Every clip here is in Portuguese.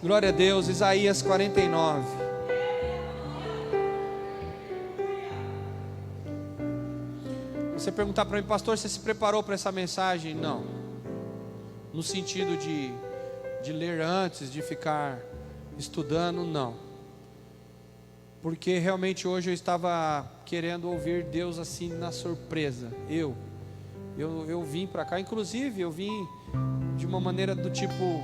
Glória a Deus. Isaías 49. Você perguntar para mim, pastor, você se preparou para essa mensagem? Não. No sentido de ler antes, de ficar estudando, não. Porque realmente hoje eu estava querendo ouvir Deus assim na surpresa. Eu vim para cá, inclusive eu vim de uma maneira do tipo,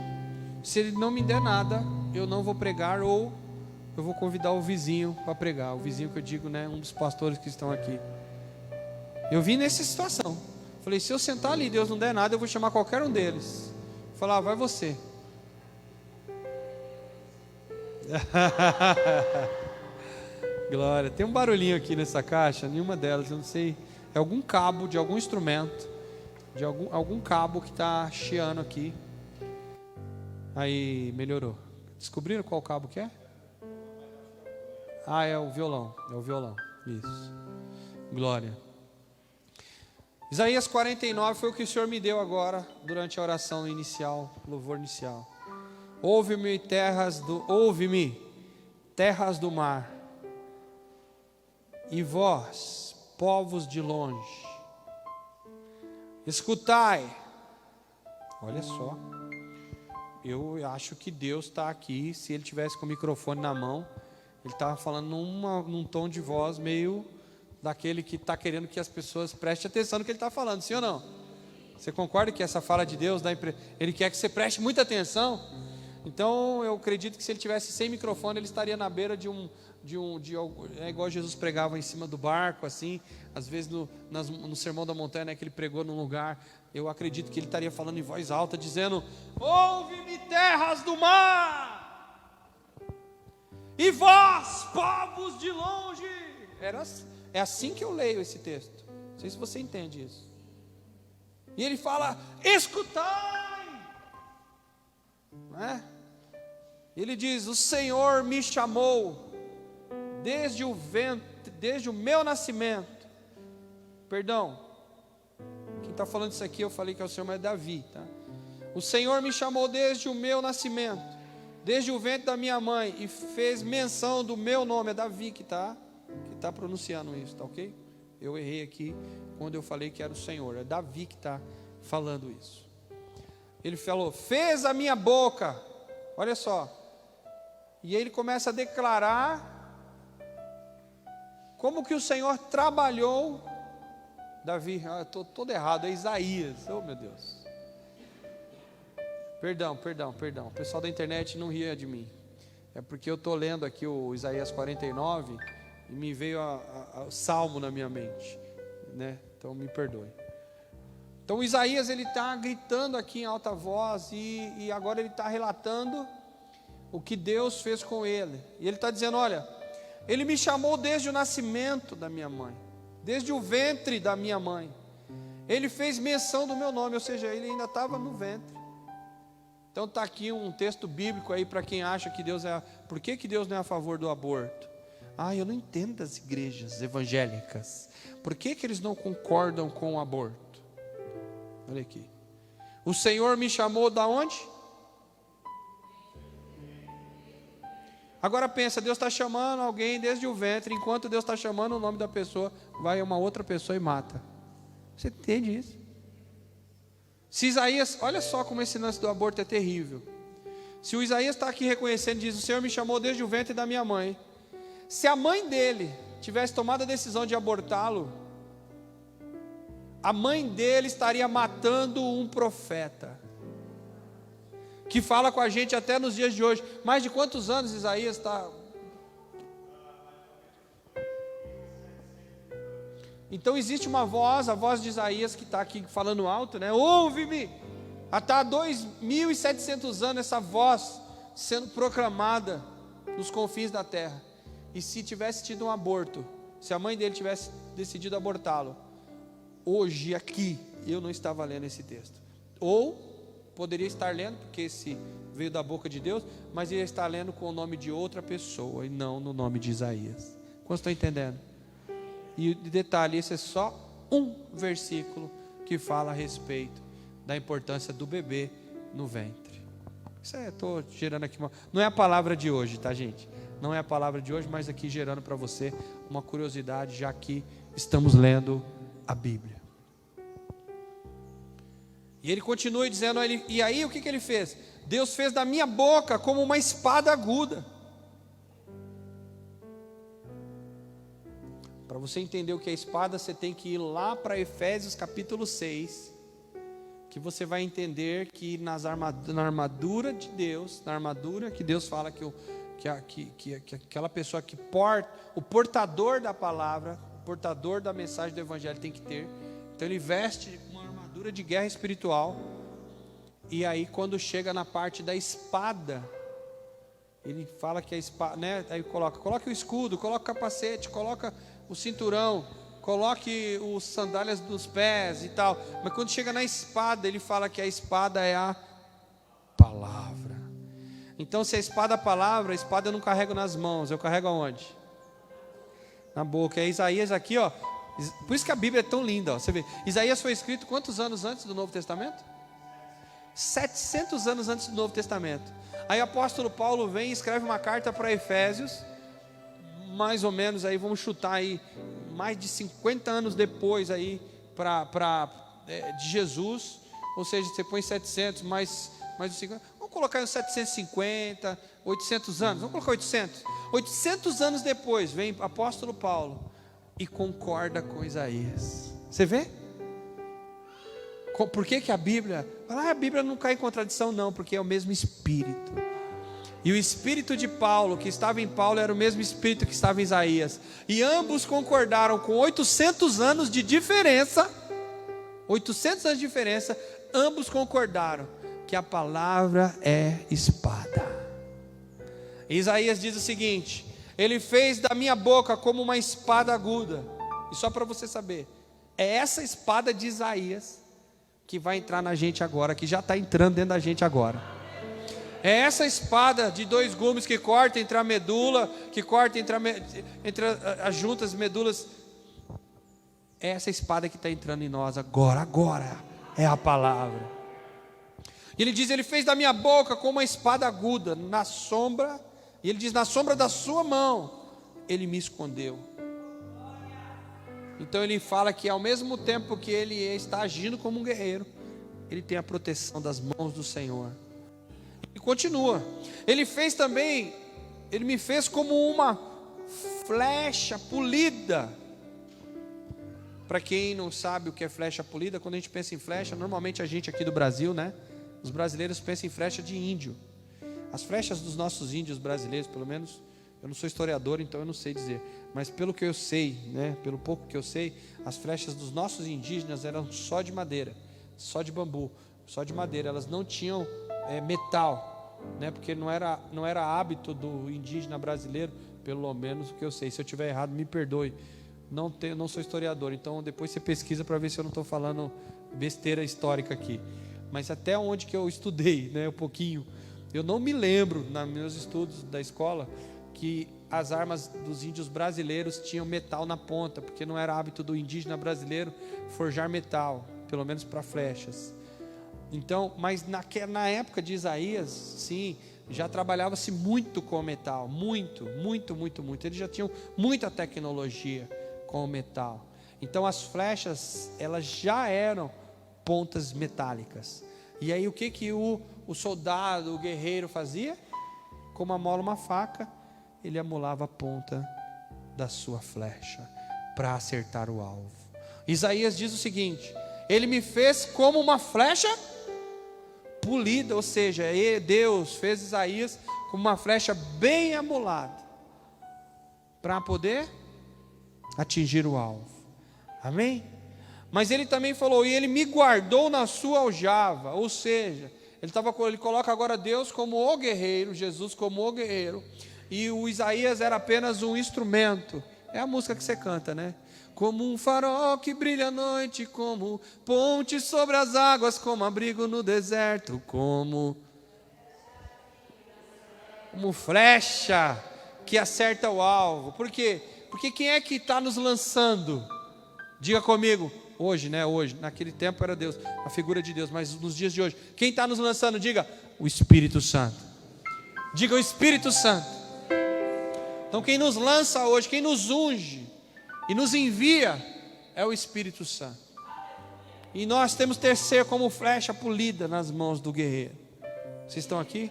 se ele não me der nada, eu não vou pregar, ou eu vou convidar o vizinho para pregar. O vizinho que eu digo, né, um dos pastores que estão aqui. Eu vim nessa situação. Falei, se eu sentar ali e Deus não der nada, eu vou chamar qualquer um deles. Falar, vai você. Glória. Tem um barulhinho aqui nessa caixa, nenhuma delas, eu não sei. É algum cabo de algum instrumento, de algum cabo que está chiando aqui. Aí melhorou. Descobriram qual cabo que é? Ah, é o violão. É o violão. Isso. Glória. Isaías 49 foi o que o Senhor me deu agora, durante a oração inicial, louvor inicial. Ouve-me, terras do mar, e vós, povos de longe, escutai. Olha só, eu acho que Deus está aqui. Se Ele tivesse com o microfone na mão, Ele estava falando num tom de voz meio daquele que está querendo que as pessoas prestem atenção no que Ele está falando, sim ou não? Você concorda que essa fala de Deus, Ele quer que você preste muita atenção? Então eu acredito que se Ele tivesse sem microfone, Ele estaria na beira é igual Jesus pregava em cima do barco, assim, às vezes no Sermão da Montanha, né, que Ele pregou num lugar. Eu acredito que Ele estaria falando em voz alta, dizendo, ouve-me, terras do mar, e vós, povos de longe. É assim que eu leio esse texto. Não sei se você entende isso. E Ele fala, escutai, não é? Ele diz, o Senhor me chamou desde o ventre, desde o meu nascimento. Perdão, quem está falando isso aqui, eu falei que é o Senhor, mas é Davi, tá? O Senhor me chamou desde o meu nascimento, desde o ventre da minha mãe, e fez menção do meu nome. É Davi que está pronunciando isso, tá ok? Eu errei aqui quando eu falei que era o Senhor. É Davi que está falando isso. Ele falou, fez a minha boca. Olha só. E aí ele começa a declarar como que o Senhor trabalhou. Davi, estou todo errado, é Isaías. Oh meu Deus. Perdão. O pessoal da internet não ria de mim. É porque eu estou lendo aqui o Isaías 49 e me veio o Salmo na minha mente, né? Então me perdoe. Então Isaías, ele está gritando aqui em alta voz, e agora ele está relatando o que Deus fez com ele. E ele está dizendo, olha, Ele me chamou desde o nascimento da minha mãe, desde o ventre da minha mãe. Ele fez menção do meu nome, ou seja, ele ainda estava no ventre. Então está aqui um texto bíblico aí para quem acha que Deus é... Por que Deus não é a favor do aborto? Eu não entendo as igrejas evangélicas. Por que eles não concordam com o aborto? Olha aqui. O Senhor me chamou da onde? Agora pensa, Deus está chamando alguém desde o ventre. Enquanto Deus está chamando o nome da pessoa, vai uma outra pessoa e mata. Você entende isso? Se Isaías, olha só como esse lance do aborto é terrível. Se o Isaías está aqui reconhecendo, diz, o Senhor me chamou desde o ventre da minha mãe. Se a mãe dele tivesse tomado a decisão de abortá-lo, a mãe dele estaria matando um profeta, que fala com a gente até nos dias de hoje. Mais de quantos anos Isaías está? Então existe uma voz, a voz de Isaías, que está aqui falando alto, né? Ouve-me! Até há 2.700 anos essa voz sendo proclamada nos confins da terra. E se tivesse tido um aborto, se a mãe dele tivesse decidido abortá-lo, hoje aqui eu não estava lendo esse texto. Ou poderia estar lendo, porque esse veio da boca de Deus, mas ia estar lendo com o nome de outra pessoa e não no nome de Isaías. Quantos estão entendendo? E detalhe, esse é só um versículo que fala a respeito da importância do bebê no ventre. Isso é, estou gerando aqui não é a palavra de hoje, tá, gente? Não é a palavra de hoje, mas aqui gerando para você uma curiosidade, já que estamos lendo a Bíblia. E ele continua dizendo, e aí o que ele fez? Deus fez da minha boca como uma espada aguda. Para você entender o que é espada, você tem que ir lá para Efésios capítulo 6, que você vai entender que na armadura de Deus, na armadura que Deus fala que aquela pessoa que porta, o portador da palavra, o portador da mensagem do evangelho tem que ter. Então ele veste uma armadura de guerra espiritual. E aí quando chega na parte da espada, ele fala que a espada, né? Aí coloque o escudo, coloque o capacete, coloca o cinturão, coloque os sandálias dos pés e tal. Mas quando chega na espada, ele fala que a espada é a palavra. Então se a espada é a palavra, a espada eu não carrego nas mãos, eu carrego aonde? Na boca. É Isaías aqui, ó. Por isso que a Bíblia é tão linda, ó. Você vê, Isaías foi escrito quantos anos antes do Novo Testamento? 700 anos antes do Novo Testamento. Aí o apóstolo Paulo vem e escreve uma carta para Efésios, mais ou menos aí, vamos chutar aí, mais de 50 anos depois aí, de Jesus, ou seja, você põe 700, mais de 50, vamos colocar uns 750, 800 anos, vamos colocar 800 anos depois, vem o apóstolo Paulo, e concorda com Isaías. Você vê? Por que a Bíblia, a Bíblia não cai em contradição? Não, porque é o mesmo Espírito. E o Espírito de Paulo, que estava em Paulo, era o mesmo Espírito que estava em Isaías. E ambos concordaram com 800 anos de diferença. 800 anos de diferença, ambos concordaram que a palavra é espada. E Isaías diz o seguinte: ele fez da minha boca como uma espada aguda. E só para você saber, é essa espada de Isaías que vai entrar na gente agora, que já está entrando dentro da gente agora. É essa espada de 2 gumes que corta entre a medula, que corta entre as juntas medulas. É essa espada que está entrando em nós agora é a palavra. E ele diz, ele fez da minha boca como uma espada aguda, na sombra, e ele diz, na sombra da sua mão, ele me escondeu. Então ele fala que ao mesmo tempo que ele está agindo como um guerreiro, ele tem a proteção das mãos do Senhor. E continua, ele fez também, ele me fez como uma flecha polida. Para quem não sabe o que é flecha polida, quando a gente pensa em flecha, normalmente a gente aqui do Brasil, né? Os brasileiros pensam em flecha de índio. As flechas dos nossos índios brasileiros, pelo menos, eu não sou historiador, então eu não sei dizer, mas pelo que eu sei, né? Pelo pouco que eu sei, as flechas dos nossos indígenas eram só de madeira, só de bambu, só de madeira, elas não tinham metal, né? Porque não era hábito do indígena brasileiro, pelo menos o que eu sei. Se eu estiver errado, me perdoe. Não sou historiador, então depois você pesquisa para ver se eu não estou falando besteira histórica aqui. Mas até onde que eu estudei, né, um pouquinho, eu não me lembro, nos meus estudos da escola, que as armas dos índios brasileiros tinham metal na ponta, porque não era hábito do indígena brasileiro forjar metal, pelo menos para flechas. Então, mas na época de Isaías, sim, já trabalhava-se muito com metal, muito. Eles já tinham muita tecnologia com o metal. Então as flechas, elas já eram pontas metálicas. E aí o que o soldado, o guerreiro fazia? Como amola uma faca, ele amolava a ponta da sua flecha para acertar o alvo. Isaías diz o seguinte: ele me fez como uma flecha polida, ou seja, Deus fez Isaías como uma flecha bem amolada para poder atingir o alvo. Amém? Mas ele também falou, e ele me guardou na sua aljava, ou seja, ele coloca agora Deus como o guerreiro, Jesus como o guerreiro, e o Isaías era apenas um instrumento. É a música que você canta, né? Como um farol que brilha à noite, como ponte sobre as águas, como abrigo no deserto, como flecha que acerta o alvo. Por quê? Porque quem é que está nos lançando? Diga comigo, hoje, né? Hoje, naquele tempo era Deus, a figura de Deus, mas nos dias de hoje, quem está nos lançando? Diga, o Espírito Santo. Diga, o Espírito Santo. Então quem nos lança hoje, quem nos unge e nos envia é o Espírito Santo. E nós temos que ser como flecha polida nas mãos do guerreiro. Vocês estão aqui?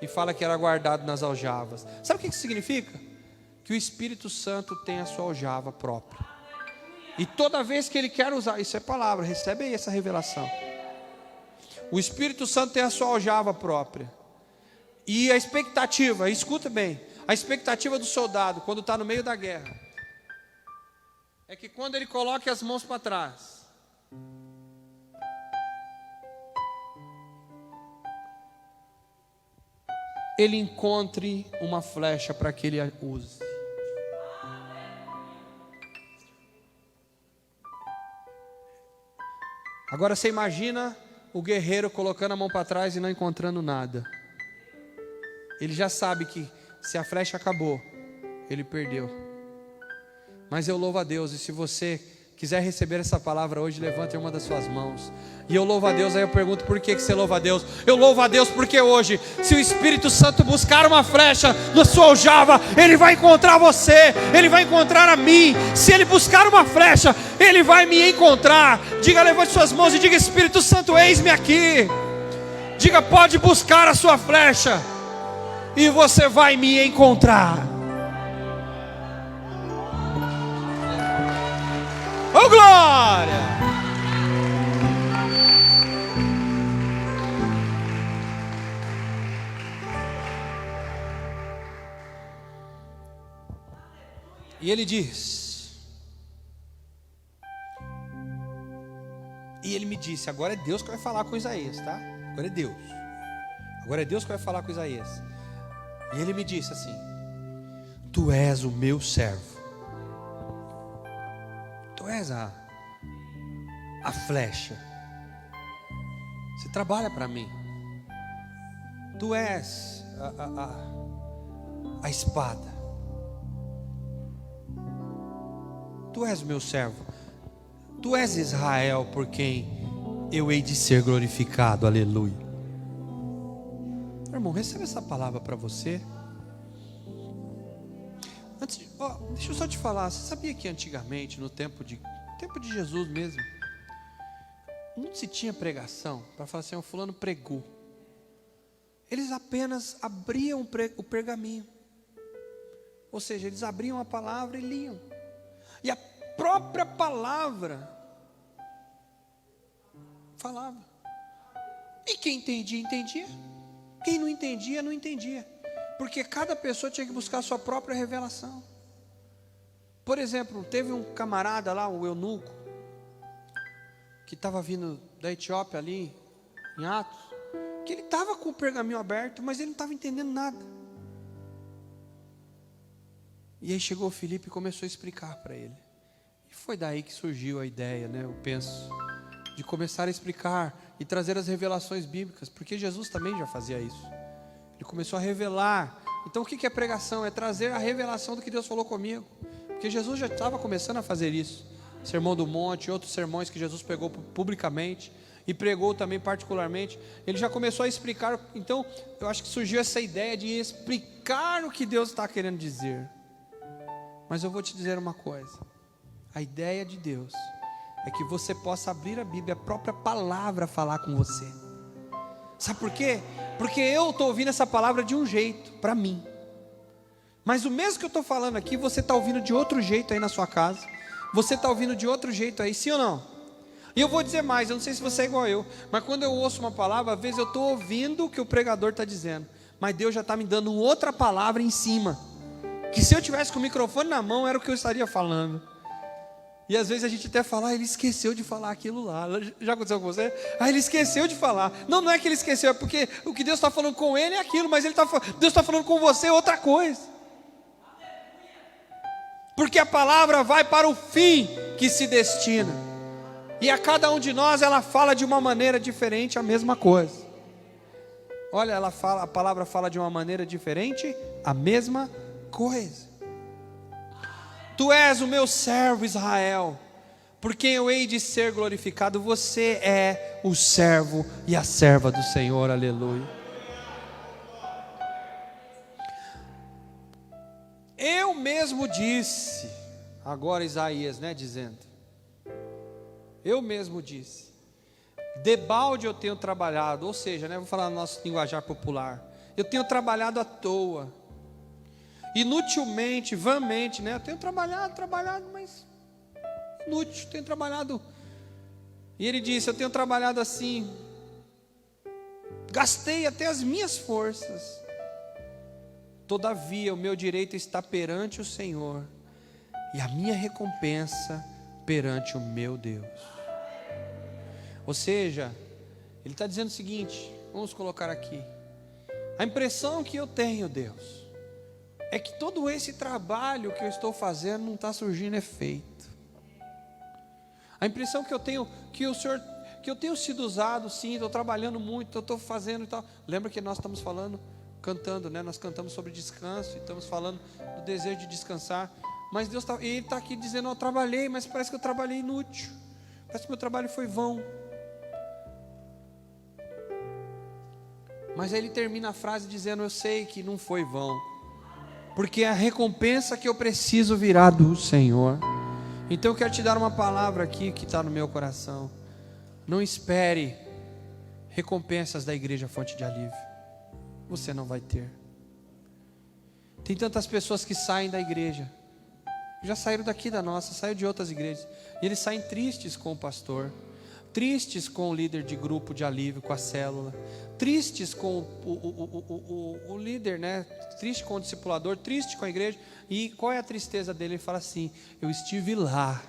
E fala que era guardado nas aljavas. Sabe o que isso significa? Que o Espírito Santo tem a sua aljava própria. E toda vez que ele quer usar, isso é palavra, recebe aí essa revelação. O Espírito Santo tem a sua aljava própria. E a expectativa, escuta bem, a expectativa do soldado, quando está no meio da guerra, é que quando ele coloque as mãos para trás, ele encontre uma flecha para que ele a use. Agora você imagina o guerreiro colocando a mão para trás e não encontrando nada. Ele já sabe que se a flecha acabou, ele perdeu. Mas eu louvo a Deus, e se você quiser receber essa palavra hoje, levante uma das suas mãos. E eu louvo a Deus, aí eu pergunto, por que você louva a Deus? Eu louvo a Deus porque hoje, se o Espírito Santo buscar uma flecha na sua aljava, ele vai encontrar você, ele vai encontrar a mim. Se ele buscar uma flecha, ele vai me encontrar. Diga, levante suas mãos e diga, Espírito Santo, eis-me aqui. Diga, pode buscar a sua flecha, e você vai me encontrar. Oh, glória! E ele diz, e ele me disse, agora é Deus que vai falar com Isaías, tá? Agora é Deus. Agora é Deus que vai falar com Isaías. E ele me disse assim: tu és o meu servo. Tu és a flecha. Você trabalha para mim. Tu és a espada. Tu és o meu servo. Tu és Israel, por quem eu hei de ser glorificado. Aleluia. Irmão, recebe essa palavra para você. Deixa eu só te falar. Você sabia que antigamente, no tempo de Jesus mesmo, não se tinha pregação para falar assim, o fulano pregou. Eles apenas abriam o pergaminho. Ou seja, eles abriam a palavra e liam. E a própria palavra falava. E quem entendia, entendia. Quem não entendia, não entendia. Porque cada pessoa tinha que buscar a sua própria revelação. Por exemplo, teve um camarada lá, o eunuco, que estava vindo da Etiópia ali, em Atos, que ele estava com o pergaminho aberto, mas ele não estava entendendo nada. E aí chegou o Filipe e começou a explicar para ele. E foi daí que surgiu a ideia, né, eu penso, de começar a explicar e trazer as revelações bíblicas, porque Jesus também já fazia isso. Ele começou a revelar. Então o que é pregação? É trazer a revelação do que Deus falou comigo. Porque Jesus já estava começando a fazer isso. Sermão do Monte, outros sermões que Jesus pegou publicamente e pregou também particularmente. Ele já começou a explicar. Então eu acho que surgiu essa ideia de explicar o que Deus está querendo dizer. Mas eu vou te dizer uma coisa. A ideia de Deus é que você possa abrir a Bíblia, a própria palavra falar com você. Sabe por quê? Porque eu estou ouvindo essa palavra de um jeito, para mim. Mas o mesmo que eu estou falando aqui, você está ouvindo de outro jeito aí na sua casa. Você está ouvindo de outro jeito aí, sim ou não? E eu vou dizer mais, eu não sei se você é igual eu, mas quando eu ouço uma palavra, às vezes eu estou ouvindo o que o pregador está dizendo, mas Deus já está me dando outra palavra em cima, que se eu tivesse com o microfone na mão, era o que eu estaria falando. E às vezes a gente até fala, ele esqueceu de falar aquilo lá. Já aconteceu com você? Ele esqueceu de falar. Não é que ele esqueceu, é porque o que Deus está falando com ele é aquilo, mas Deus está falando com você outra coisa. Porque a palavra vai para o fim que se destina. E a cada um de nós ela fala de uma maneira diferente a mesma coisa. Olha, a palavra fala de uma maneira diferente a mesma coisa. Tu és o meu servo Israel, por quem eu hei de ser glorificado. Você é o servo e a serva do Senhor, aleluia. Eu mesmo disse, agora Isaías, dizendo, eu mesmo disse, debalde eu tenho trabalhado, ou seja, vou falar no nosso linguajar popular, eu tenho trabalhado à toa, inutilmente, vãmente, eu tenho trabalhado, mas inútil, tenho trabalhado. E ele disse, eu tenho trabalhado assim, gastei até as minhas forças, todavia o meu direito está perante o Senhor, e a minha recompensa perante o meu Deus. Ou seja, ele está dizendo o seguinte, vamos colocar aqui, a impressão que eu tenho, Deus, é que todo esse trabalho que eu estou fazendo não está surgindo efeito. A impressão que eu tenho, que o Senhor, que eu tenho sido usado, sim, estou trabalhando muito, estou fazendo e tal. Lembra que nós estamos falando, cantando, nós cantamos sobre descanso, e estamos falando do desejo de descansar, mas Deus Ele está aqui dizendo, eu trabalhei, mas parece que eu trabalhei inútil, parece que meu trabalho foi vão. Mas aí ele termina a frase dizendo, eu sei que não foi vão, porque a recompensa que eu preciso virá do Senhor. Então eu quero te dar uma palavra aqui que está no meu coração. Não espere recompensas da igreja Fonte de Alívio, você não vai ter. Tem tantas pessoas que saem da igreja, já saíram daqui da nossa, saíram de outras igrejas, e eles saem tristes com o pastor, tristes com o líder de grupo de alívio, com a célula, tristes com o líder, triste com o discipulador, triste com a igreja. E qual é a tristeza dele? Ele fala assim, eu estive lá,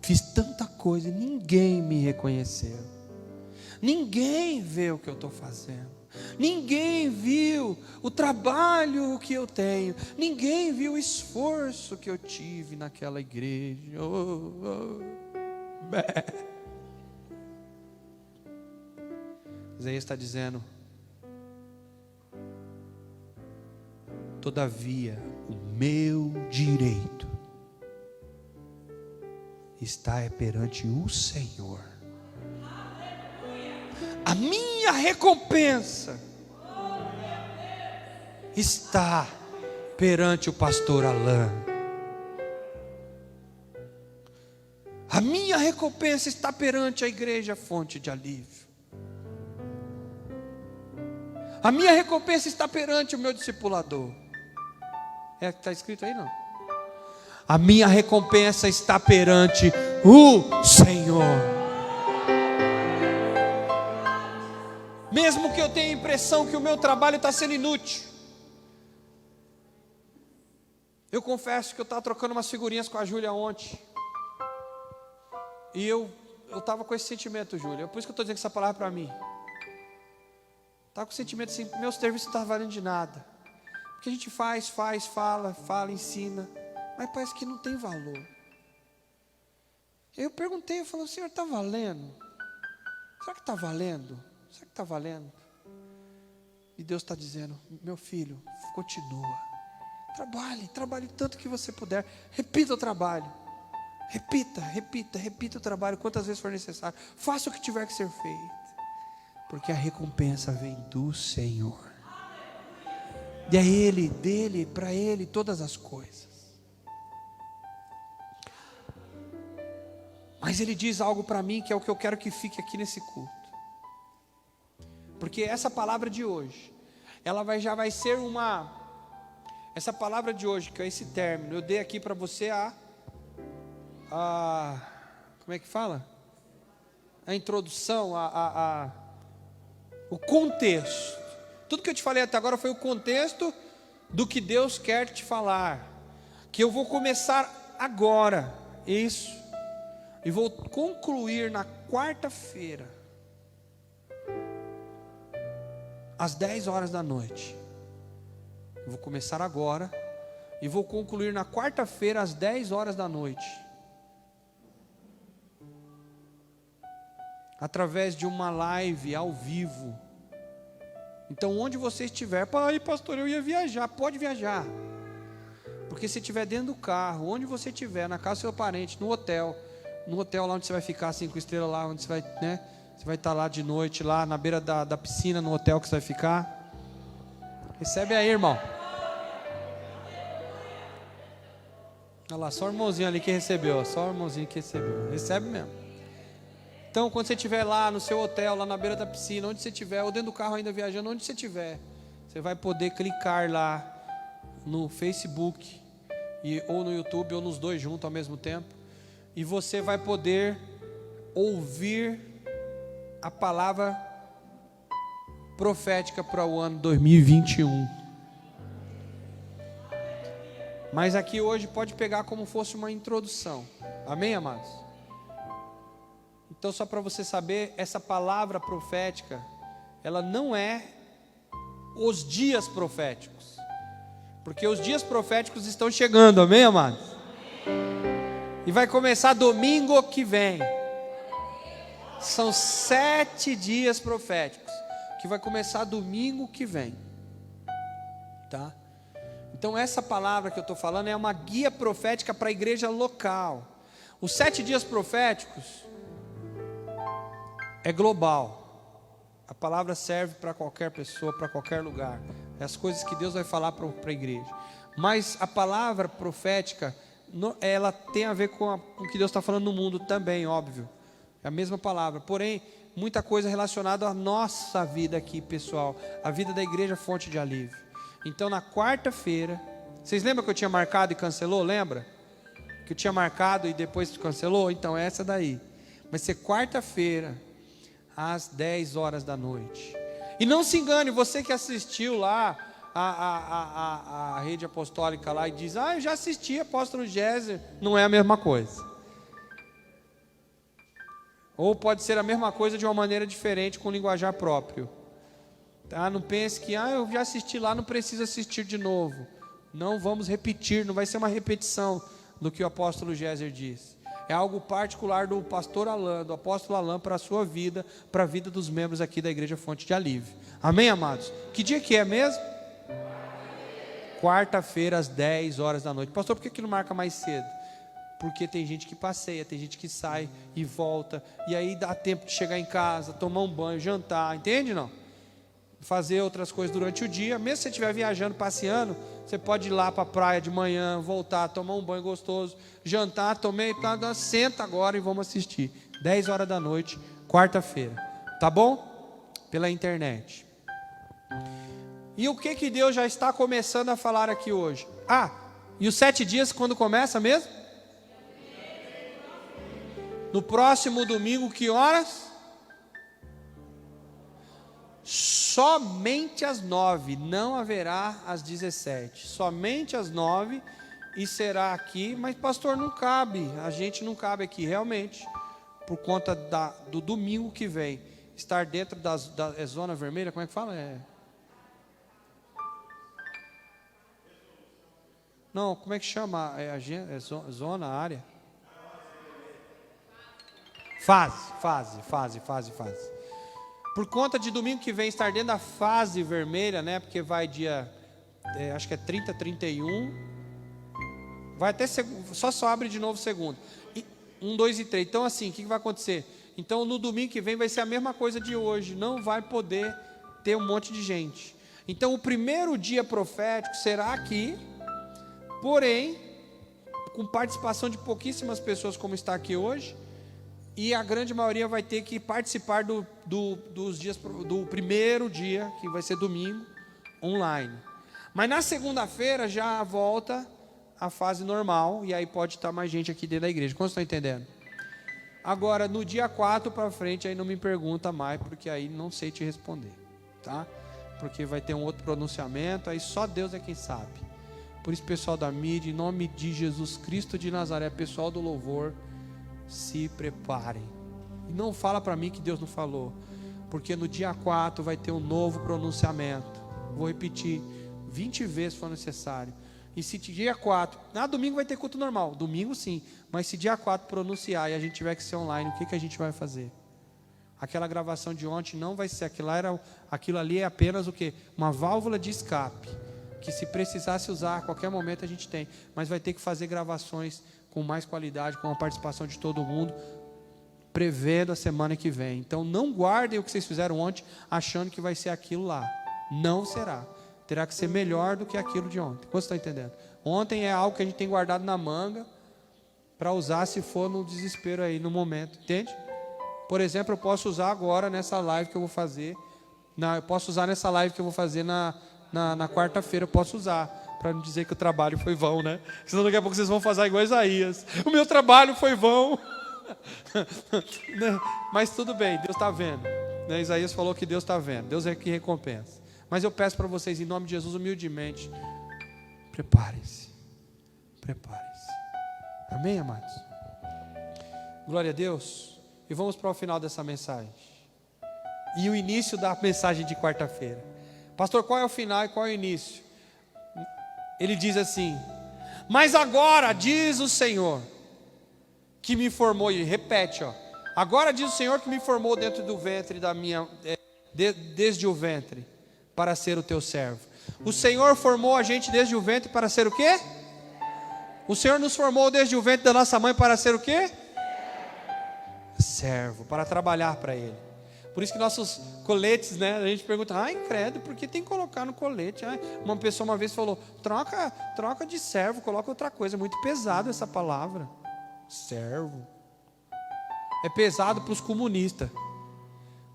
fiz tanta coisa e ninguém me reconheceu, ninguém vê o que eu estou fazendo, ninguém viu o trabalho que eu tenho, ninguém viu o esforço que eu tive naquela igreja. Isaías está dizendo, todavia o meu direito está perante o Senhor, a minha recompensa está perante o pastor Alain, a minha recompensa está perante a igreja Fonte de Alívio, a minha recompensa está perante o meu discipulador. É o que está escrito aí, não? A minha recompensa está perante o Senhor. Mesmo que eu tenha a impressão que o meu trabalho está sendo inútil. Eu confesso que eu estava trocando umas figurinhas com a Júlia ontem. E eu estava com esse sentimento, Júlia. Por isso que eu estou dizendo essa palavra para mim. Estava com o sentimento assim, meu serviço não está valendo de nada. Porque a gente faz, fala, ensina, mas parece que não tem valor. Eu perguntei, eu falei, Senhor, está valendo? Será que está valendo? Será que está valendo? E Deus está dizendo, meu filho, continua. Trabalhe tanto que você puder. Repita o trabalho. Repita o trabalho quantas vezes for necessário. Faça o que tiver que ser feito. Porque a recompensa vem do Senhor. E é Ele, dele, para Ele, todas as coisas. Mas Ele diz algo para mim, que é o que eu quero que fique aqui nesse culto. Porque essa palavra de hoje, ela já vai ser essa palavra de hoje, que é esse término, eu dei aqui para você como é que fala? A introdução, o contexto. Tudo que eu te falei até agora foi o contexto do que Deus quer te falar. Que eu vou começar agora, isso, e vou concluir na quarta-feira, às 10 horas da noite. Eu vou começar agora e vou concluir na quarta-feira, às 10 horas da noite. Através de uma live ao vivo. Então, onde você estiver, ai pastor, eu ia viajar, pode viajar. Porque se estiver dentro do carro, onde você estiver, na casa do seu parente, no hotel, no hotel lá onde você vai ficar, 5 estrelas lá, onde você vai, né? Você vai estar lá de noite, lá na beira da piscina, no hotel que você vai ficar. Recebe aí, irmão. Olha lá, só o irmãozinho ali que recebeu, só o irmãozinho que recebeu. Recebe mesmo. Então, quando você estiver lá no seu hotel, lá na beira da piscina, onde você estiver, ou dentro do carro ainda viajando, onde você estiver, você vai poder clicar lá no Facebook, ou no YouTube, ou nos dois juntos ao mesmo tempo, e você vai poder ouvir a palavra profética para o ano 2021. Mas aqui hoje pode pegar como fosse uma introdução. Amém, amados? Então, só para você saber, essa palavra profética, ela não é os dias proféticos, porque os dias proféticos estão chegando, amém, amados? E vai começar domingo que vem. São 7 dias proféticos, que vai começar domingo que vem, tá? Então essa palavra que eu estou falando é uma guia profética para a igreja local. Os 7 dias proféticos é global. A palavra serve para qualquer pessoa, para qualquer lugar. É as coisas que Deus vai falar para a igreja. Mas a palavra profética, ela tem a ver com o que Deus está falando no mundo também, óbvio. É a mesma palavra. Porém, muita coisa relacionada à nossa vida aqui, pessoal. A vida da igreja Fonte de Alívio. Então, na quarta-feira, vocês lembram que eu tinha marcado e cancelou? Lembra? Que eu tinha marcado e depois cancelou? Então, é essa daí. Vai ser quarta-feira, às 10 horas da noite. E não se engane, você que assistiu lá a rede apostólica lá e diz: ah, eu já assisti apóstolo Géser. Não é a mesma coisa. Ou pode ser a mesma coisa de uma maneira diferente, com linguajar próprio. Tá? Não pense que eu já assisti lá, não preciso assistir de novo. Não vamos repetir, não vai ser uma repetição do que o apóstolo Géser disse. É algo particular do pastor Alain, do apóstolo Alain, para a sua vida, para a vida dos membros aqui da igreja Fonte de Alívio. Amém, amados? Que dia que é mesmo? Quarta-feira, às 10 horas da noite. Pastor, por que não marca mais cedo? Porque tem gente que passeia, tem gente que sai e volta, e aí dá tempo de chegar em casa, tomar um banho, jantar, entende não? Fazer outras coisas durante o dia. Mesmo se você estiver viajando, passeando, você pode ir lá para a praia de manhã, voltar, tomar um banho gostoso, jantar, tomei, senta agora e vamos assistir. 10 horas da noite, quarta-feira, tá bom? Pela internet. E o que Deus já está começando a falar aqui hoje? E os 7 dias quando começa mesmo? No próximo domingo, que horas? Somente às 9, não haverá às 17, somente às 9, e será aqui. Mas pastor, não cabe, a gente não cabe aqui realmente, por conta do domingo que vem, estar dentro da zona vermelha, como é que fala? Não, como é que chama? Zona, área? Fase. Por conta de domingo que vem estar dentro da fase vermelha, né? Porque vai dia, acho que é 30, 31. Vai até só abre de novo segundo. 1, 2 e 3. Então assim, o que vai acontecer? Então no domingo que vem vai ser a mesma coisa de hoje. Não vai poder ter um monte de gente. Então o primeiro dia profético será aqui. Porém, com participação de pouquíssimas pessoas como está aqui hoje. E a grande maioria vai ter que participar dos dias, do primeiro dia, que vai ser domingo, online. Mas na segunda-feira já volta a fase normal, e aí pode estar mais gente aqui dentro da igreja. Como vocês estão entendendo? Agora, no dia 4 para frente, aí não me pergunta mais, porque aí não sei te responder, tá? Porque vai ter um outro pronunciamento, aí só Deus é quem sabe. Por isso, pessoal da mídia, em nome de Jesus Cristo de Nazaré, pessoal do louvor, se preparem. E não fala para mim que Deus não falou, porque no dia 4 vai ter um novo pronunciamento. Vou repetir 20 vezes se for necessário. E se dia 4, domingo vai ter culto normal, domingo sim, mas se dia 4 pronunciar e a gente tiver que ser online, o que a gente vai fazer? Aquela gravação de ontem não vai ser, aquilo ali é apenas o quê? Uma válvula de escape, que se precisasse usar a qualquer momento a gente tem, mas vai ter que fazer gravações com mais qualidade, com a participação de todo mundo, prevendo a semana que vem. Então não guardem o que vocês fizeram ontem, achando que vai ser aquilo lá. Não será. Terá que ser melhor do que aquilo de ontem. Você está entendendo? Ontem é algo que a gente tem guardado na manga, para usar se for no desespero aí, no momento. Entende? Por exemplo, eu posso usar agora nessa live que eu vou fazer. Eu posso usar nessa live que eu vou fazer na quarta-feira. Eu posso usar, para não dizer que o trabalho foi vão, né? Senão daqui a pouco vocês vão fazer igual Isaías. O meu trabalho foi vão. Mas tudo bem, Deus está vendo, né? Isaías falou que Deus está vendo, Deus é que recompensa. Mas eu peço para vocês, em nome de Jesus, humildemente, preparem-se. Amém, amados? Glória a Deus. E vamos para o final dessa mensagem e o início da mensagem de quarta-feira. Pastor, qual é o final e qual é o início? Ele diz assim: mas agora diz o Senhor que me formou, e repete, agora diz o Senhor que me formou dentro do ventre da minha, desde o ventre, para ser o teu servo. O Senhor formou a gente desde o ventre para ser o quê? O Senhor nos formou desde o ventre da nossa mãe para ser o quê? Servo, para trabalhar para Ele. Por isso que nossos coletes, né, a gente pergunta, ai credo, por que tem que colocar no colete? Uma pessoa uma vez falou, troca de servo, coloca outra coisa, é muito pesado essa palavra. Servo é pesado para os comunistas.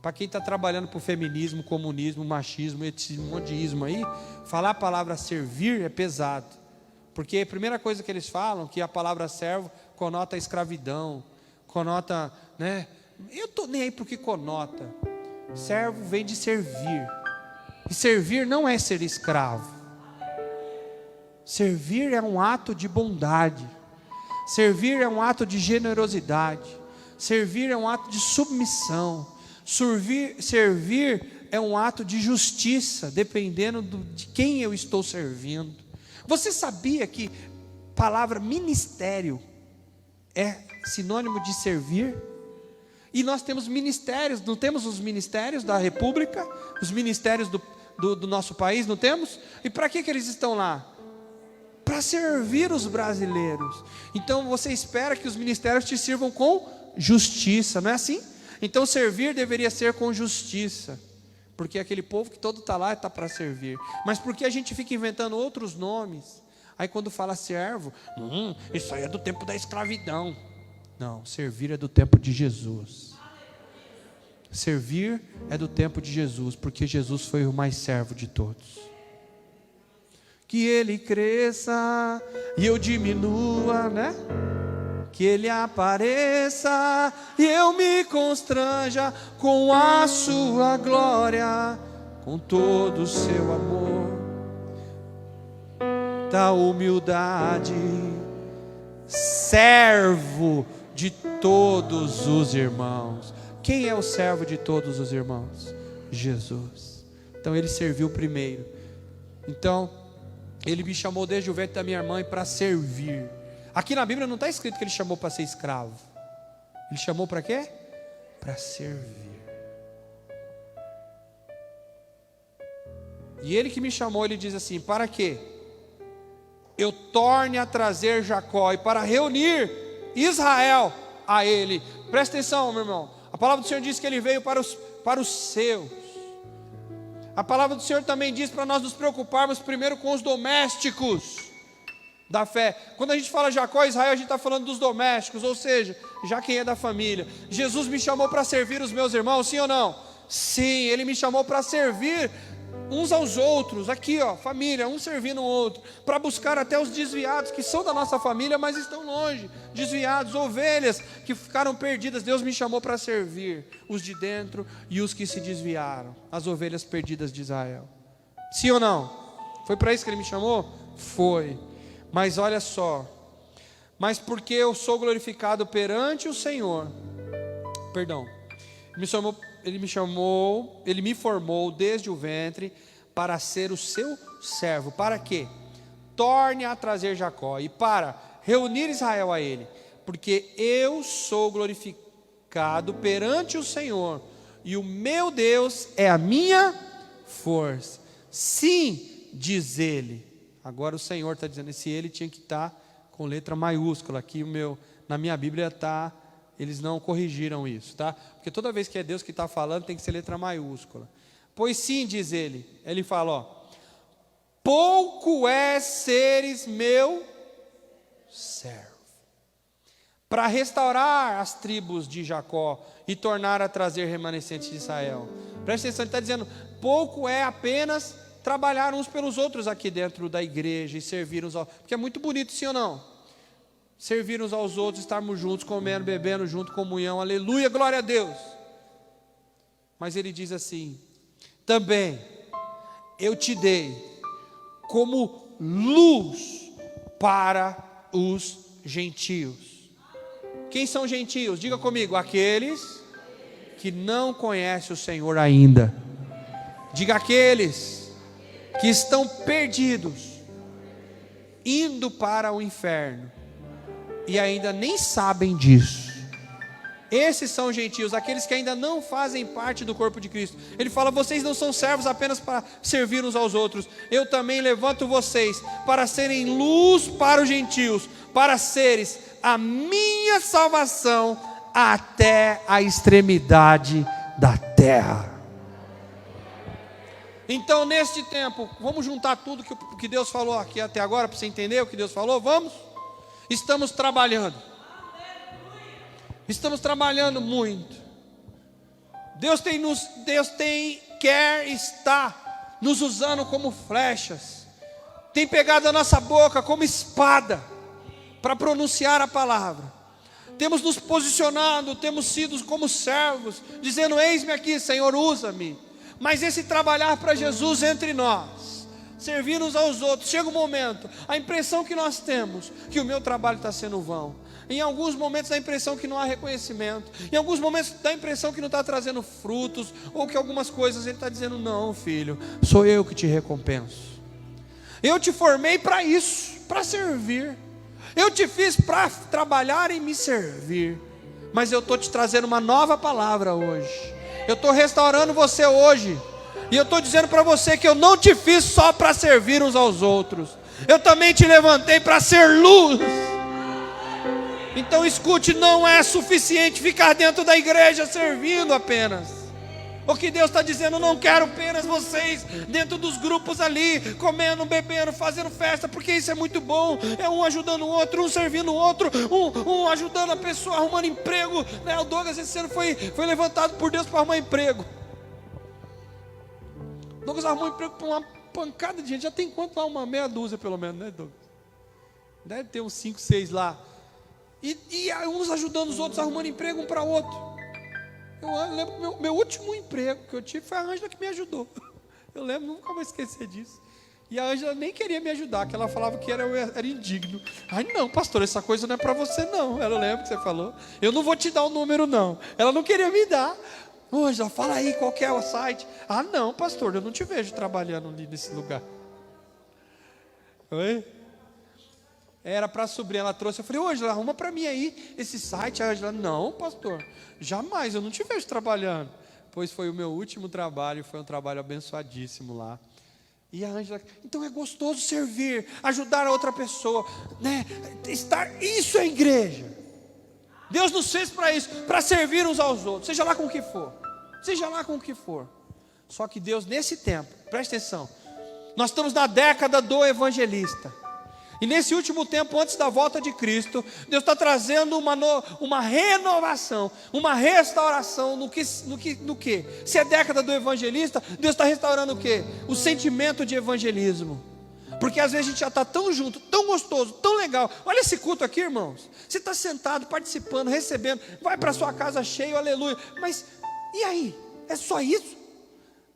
Para quem está trabalhando para o feminismo, comunismo, machismo, esse monte de ismo aí, falar a palavra servir é pesado, porque a primeira coisa que eles falam, que a palavra servo conota a escravidão, conota, né? Eu estou nem aí para o que conota. Servo vem de servir, e servir não é ser escravo. Servir é um ato de bondade. Servir é um ato de generosidade. Servir é um ato de submissão. Servir é um ato de justiça, dependendo de quem eu estou servindo. Você sabia que a palavra ministério é sinônimo de servir? E nós temos ministérios, não temos os ministérios da República, os ministérios do nosso país, não temos? E para que eles estão lá? Para servir os brasileiros. Então você espera que os ministérios te sirvam com justiça, não é assim? Então servir deveria ser com justiça, porque aquele povo que todo está lá está para servir. Mas por que a gente fica inventando outros nomes? Aí quando fala servo, isso aí é do tempo da escravidão. Não, servir é do tempo de Jesus. Servir é do tempo de Jesus, porque Jesus foi o mais servo de todos. Que Ele cresça e eu diminua, né? Que Ele apareça e eu me constranja com a sua glória, com todo o seu amor, da humildade, servo de todos os irmãos. Quem é o servo de todos os irmãos? Jesus. Então Ele serviu primeiro. Então Ele me chamou desde o ventre da minha mãe para servir. Aqui na Bíblia não está escrito que Ele chamou para ser escravo. Ele chamou para quê? Para servir. E Ele que me chamou, Ele diz assim: para quê? Eu torne a trazer Jacó, e para reunir Israel a Ele. Presta atenção, meu irmão. A palavra do Senhor diz que Ele veio para os seus. A palavra do Senhor também diz para nós nos preocuparmos primeiro com os domésticos da fé. Quando a gente fala Jacó e Israel, a gente está falando dos domésticos, ou seja, já quem é da família. Jesus me chamou para servir os meus irmãos, sim ou não? Sim, Ele me chamou para servir uns aos outros, aqui família, um servindo o outro, para buscar até os desviados, que são da nossa família, mas estão longe, desviados, ovelhas que ficaram perdidas. Deus me chamou para servir os de dentro e os que se desviaram, as ovelhas perdidas de Israel. Sim ou não? Foi para isso que Ele me chamou? Foi. Mas olha só, mas porque eu sou glorificado perante o Senhor, Ele me formou desde o ventre para ser o seu servo. Para quê? Torne a trazer Jacó, e para reunir Israel a Ele, porque eu sou glorificado perante o Senhor, e o meu Deus é a minha força. Sim, diz Ele. Agora o Senhor está dizendo, esse Ele tinha que estar com letra maiúscula. Aqui na minha Bíblia está, eles não corrigiram isso, tá? Porque toda vez que é Deus que está falando, tem que ser letra maiúscula. Pois sim, diz ele fala, ó, pouco é seres meu servo, para restaurar as tribos de Jacó e tornar a trazer remanescentes de Israel. Presta atenção, ele está dizendo, pouco é apenas trabalhar uns pelos outros aqui dentro da igreja e servir uns aos outros, porque é muito bonito, sim ou não? Servir uns aos outros, estarmos juntos, comendo, bebendo junto, comunhão, aleluia, glória a Deus. Mas ele diz assim, também eu te dei como luz para os gentios. Quem são gentios? Diga comigo, aqueles que não conhecem o Senhor ainda. Diga aqueles que estão perdidos, indo para o inferno, e ainda nem sabem disso. Esses são gentios, aqueles que ainda não fazem parte do corpo de Cristo. Ele fala, vocês não são servos apenas para servir uns aos outros. Eu também levanto vocês para serem luz para os gentios, para seres a minha salvação até a extremidade da terra. Então, neste tempo, vamos juntar tudo que Deus falou aqui até agora, para você entender o que Deus falou, vamos? Estamos trabalhando. Estamos trabalhando muito. Deus está nos usando como flechas. Tem pegado a nossa boca como espada para pronunciar a palavra. Temos nos posicionado, temos sido como servos, dizendo, eis-me aqui, Senhor, usa-me. Mas esse trabalhar para Jesus entre nós, servir uns aos outros, chega um momento, a impressão que nós temos, que o meu trabalho está sendo vão. Em alguns momentos dá a impressão que não há reconhecimento. Em alguns momentos dá a impressão que não está trazendo frutos, ou que algumas coisas ele está dizendo, não filho, sou eu que te recompenso. Eu te formei para isso, para servir. Eu te fiz para trabalhar e me servir. Mas eu estou te trazendo uma nova palavra hoje. Eu estou restaurando você hoje. E eu estou dizendo para você que eu não te fiz só para servir uns aos outros. Eu também te levantei para ser luz. Então escute, não é suficiente ficar dentro da igreja servindo apenas. O que Deus está dizendo, não quero apenas vocês dentro dos grupos ali, comendo, bebendo, fazendo festa, porque isso é muito bom, é um ajudando o outro, um servindo o outro, um ajudando a pessoa, arrumando emprego, né? O Douglas esse ano foi levantado por Deus para arrumar emprego. O Douglas arrumou emprego para uma pancada de gente, já tem quanto lá? Uma meia dúzia pelo menos, né, Douglas? Deve ter uns 5, 6 lá. E uns ajudando os outros, arrumando emprego um para o outro. Eu lembro que meu último emprego que eu tive foi a Ângela que me ajudou. Eu lembro, nunca vou esquecer disso. E a Ângela nem queria me ajudar, que ela falava que era indigno. Ai não, pastor, essa coisa não é para você não. Ela lembra que você falou. Eu não vou te dar o número não. Ela não queria me dar. Ô Ângela, fala aí qual que é o site. Ah não, pastor, eu não te vejo trabalhando ali nesse lugar. Oi? Era para a sobrinha, ela trouxe, eu falei, ô Ângela, arruma para mim aí esse site. A Ângela, não pastor, jamais, eu não te vejo trabalhando. Pois foi o meu último trabalho, foi um trabalho abençoadíssimo lá. E a Ângela, então é gostoso servir, ajudar a outra pessoa, né? Isso é igreja. Deus nos fez para isso, para servir uns aos outros, seja lá com o que for. Seja lá com o que for. Só que Deus nesse tempo, presta atenção, nós estamos na década do evangelista. E nesse último tempo, antes da volta de Cristo, Deus está trazendo uma renovação, uma restauração no que? Se é década do evangelista, Deus está restaurando o quê? O sentimento de evangelismo. Porque às vezes a gente já está tão junto, tão gostoso, tão legal. Olha esse culto aqui, irmãos. Você está sentado, participando, recebendo, vai para sua casa cheio, aleluia. Mas e aí? É só isso?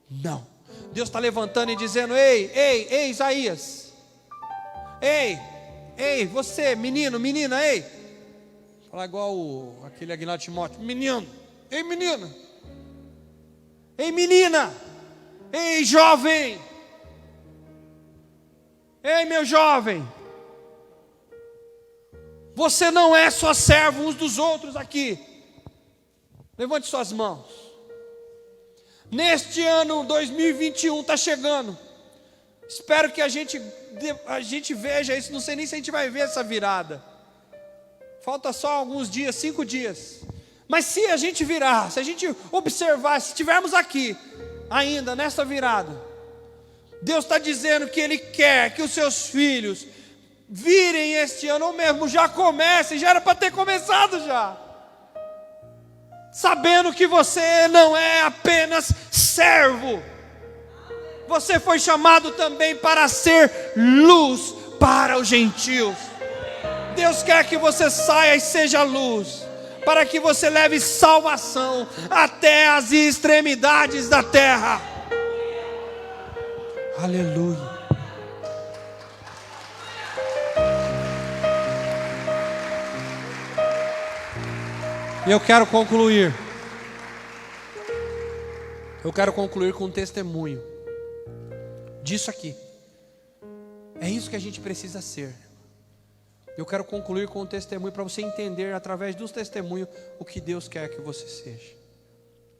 Não. Deus está levantando e dizendo, ei, Isaías. Ei, você, menino, menina, ei. Falar igual aquele Aguinaldo Timóteo. Menino, ei menina. Ei menina. Ei jovem. Ei meu jovem. Você não é só servo uns dos outros aqui. Levante suas mãos. Neste ano 2021 está chegando. Espero que a gente veja isso. Não sei nem se a gente vai ver essa virada. Falta só alguns dias, 5 dias. Mas se a gente virar, se a gente observar, se estivermos aqui ainda nessa virada, Deus está dizendo que Ele quer que os seus filhos virem este ano, ou mesmo já comecem, já era para ter começado já. Sabendo que você não é apenas servo, você foi chamado também para ser luz para os gentios. Deus quer que você saia e seja luz, para que você leve salvação até as extremidades da terra. Aleluia. E eu quero concluir com um testemunho disso aqui. É isso que a gente precisa ser. Eu quero concluir com um testemunho para você entender através dos testemunhos o que Deus quer que você seja.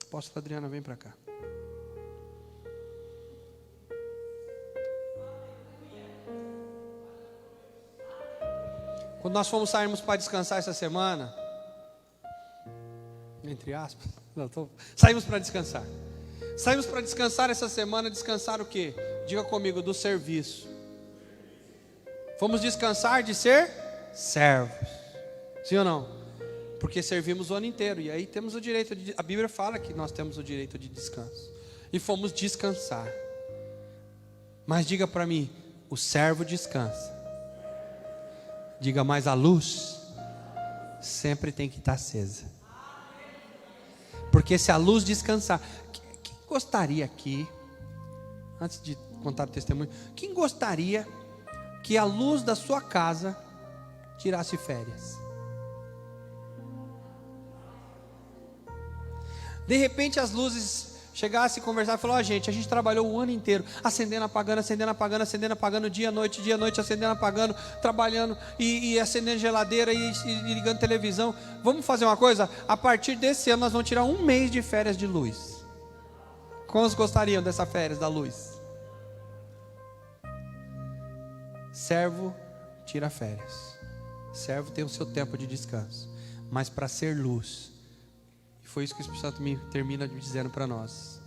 Apóstola Adriana, vem para cá. Quando nós sairmos para descansar essa semana, entre aspas, saímos para descansar. Saímos para descansar essa semana. Descansar o quê? Diga comigo, do serviço. Vamos descansar de ser servos. Sim ou não? Porque servimos o ano inteiro. E aí temos o direito de... A Bíblia fala que nós temos o direito de descanso. E fomos descansar. Mas diga para mim, o servo descansa. Diga mais, a luz sempre tem que estar acesa. Porque se a luz descansar, quem gostaria aqui, antes de contar o testemunho, quem gostaria que a luz da sua casa tirasse férias? De repente as luzes chegassem e conversassem e falassem: gente, a gente trabalhou o ano inteiro, acendendo, apagando, acendendo, apagando, acendendo, apagando, dia, noite, acendendo, apagando, trabalhando e acendendo geladeira e ligando televisão. Vamos fazer uma coisa? A partir desse ano nós vamos tirar 1 mês de férias de luz. Quantos gostariam dessa férias da luz? Servo tira férias. Servo tem o seu tempo de descanso. Mas para ser luz, e foi isso que o Espírito Santo me termina dizendo para nós,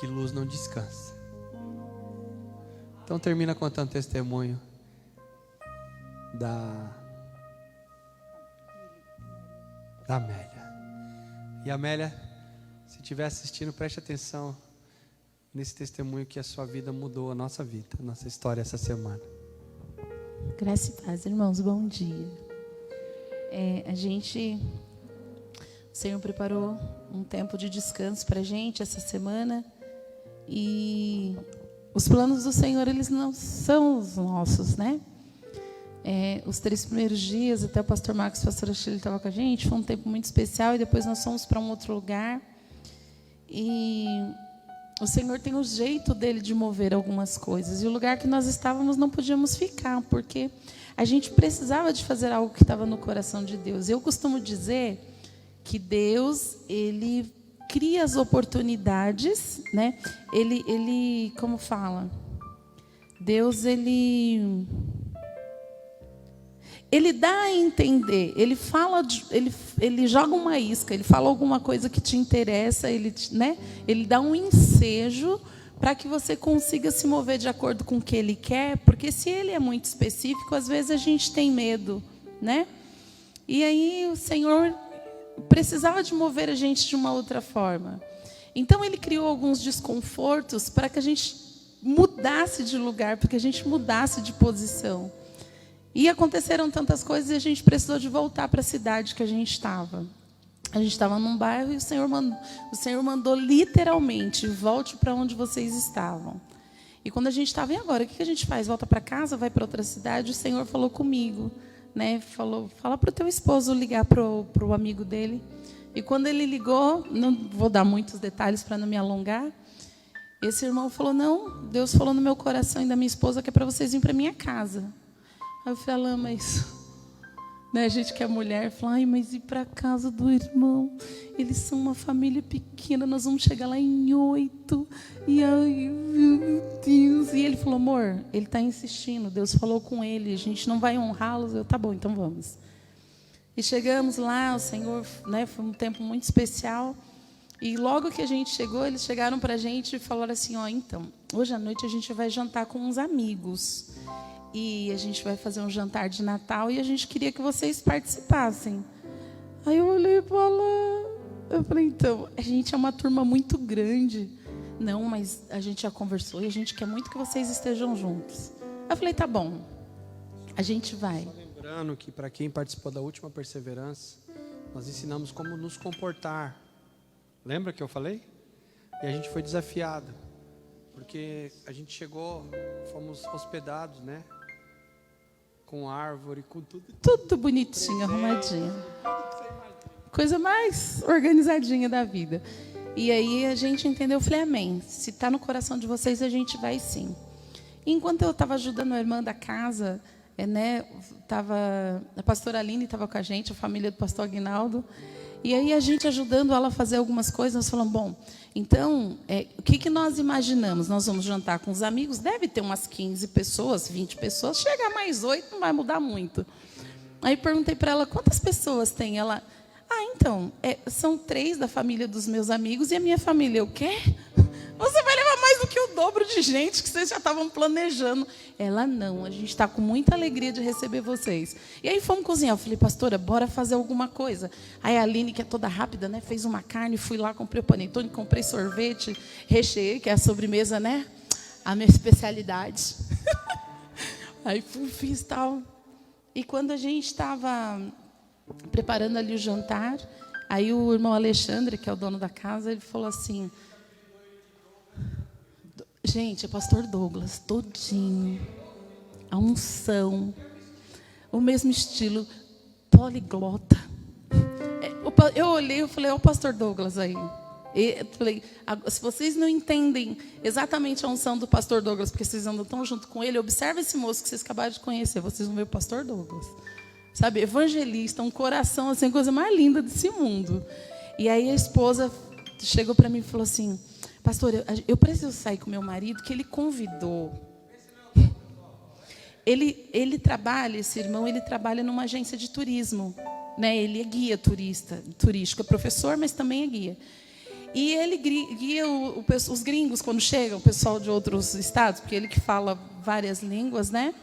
que luz não descansa. Então termina contando testemunho da Amélia. E Amélia, se estiver assistindo, preste atenção nesse testemunho, que a sua vida mudou, a nossa vida, a nossa história essa semana. Graça e paz, irmãos, bom dia. O Senhor preparou um tempo de descanso para a gente essa semana. E os planos do Senhor, eles não são os nossos, né? Os 3 primeiros dias, até o pastor Marcos e o pastor Achille estavam com a gente, foi um tempo muito especial, e depois nós fomos para um outro lugar. E o Senhor tem o jeito dele de mover algumas coisas. E o lugar que nós estávamos não podíamos ficar, porque a gente precisava de fazer algo que estava no coração de Deus. Eu costumo dizer que Deus, Ele cria as oportunidades, né? Ele como fala? Deus, Ele dá a entender, Ele fala, ele joga uma isca, Ele fala alguma coisa que te interessa, Ele dá um ensejo para que você consiga se mover de acordo com o que Ele quer, porque se Ele é muito específico, às vezes a gente tem medo, né? E aí o Senhor precisava de mover a gente de uma outra forma. Então Ele criou alguns desconfortos para que a gente mudasse de lugar, para que a gente mudasse de posição. E aconteceram tantas coisas e a gente precisou de voltar para a cidade que a gente estava. A gente estava num bairro e o Senhor mandou literalmente: volte para onde vocês estavam. E quando a gente estava, e agora? O que a gente faz? Volta para casa? Vai para outra cidade? O Senhor falou comigo, né? Fala para o teu esposo ligar para o amigo dele. E quando ele ligou, não vou dar muitos detalhes para não me alongar, esse irmão falou: não, Deus falou no meu coração e da minha esposa que é para vocês virem para minha casa. Aí eu falei: mas... a gente que é mulher, fala: ai, mas ir para a casa do irmão? Eles são uma família pequena, nós vamos chegar lá em 8. E ai, meu Deus, amigos. E ele falou, amor, ele está insistindo, Deus falou com ele, a gente não vai honrá-los. Eu, tá bom, então vamos. E chegamos lá, o Senhor, né, foi um tempo muito especial. E logo que a gente chegou, eles chegaram para a gente e falaram assim, ó, então, hoje à noite a gente vai jantar com uns amigos. E a gente vai fazer um jantar de Natal e a gente queria que vocês participassem. Aí eu olhei para lá, eu falei, então, a gente é uma turma muito grande. Não, mas a gente já conversou e a gente quer muito que vocês estejam juntos. Eu falei, tá bom, a gente vai. Só lembrando que para quem participou da última perseverança, nós ensinamos como nos comportar. Lembra que eu falei? E a gente foi desafiado, porque a gente chegou, fomos hospedados, né? Com árvore, com tudo. Tudo bonitinho, arrumadinho. Coisa mais organizadinha da vida. E aí a gente entendeu, eu falei, amém. Se está no coração de vocês, a gente vai sim. E enquanto eu estava ajudando a irmã da casa, né, a pastora Aline estava com a gente, a família do pastor Aguinaldo. E aí a gente ajudando ela a fazer algumas coisas, nós falamos, bom, então, o que nós imaginamos? Nós vamos jantar com os amigos, deve ter umas 15 pessoas, 20 pessoas, chegar mais 8 não vai mudar muito. Aí perguntei para ela, quantas pessoas tem? Ela, então, são 3 da família dos meus amigos e a minha família, o quê? Você vai levar mais do que o dobro de gente que vocês já estavam planejando. Ela, não, a gente está com muita alegria de receber vocês. E aí fomos cozinhar. Eu falei, pastora, bora fazer alguma coisa. Aí a Aline, que é toda rápida, né, fez uma carne, fui lá, comprei o panetone, comprei sorvete, recheei, que é a sobremesa, né? A minha especialidade. Aí fiz tal. E quando a gente estava preparando ali o jantar, aí o irmão Alexandre, que é o dono da casa, ele falou assim... Gente, é pastor Douglas, todinho, a unção, o mesmo estilo, poliglota. Eu olhei e falei, o pastor Douglas aí. Eu falei, se vocês não entendem exatamente a unção do pastor Douglas, porque vocês andam tão junto com ele, observe esse moço que vocês acabaram de conhecer, vocês vão ver o pastor Douglas. Sabe, evangelista, um coração assim, a coisa mais linda desse mundo. E aí a esposa chegou para mim e falou assim, pastor, eu preciso sair com meu marido, que ele convidou. Ele trabalha, esse irmão, ele trabalha numa agência de turismo, né? Ele é guia turístico, é professor, mas também é guia. E ele guia os gringos quando chegam, o pessoal de outros estados, porque ele que fala várias línguas, né?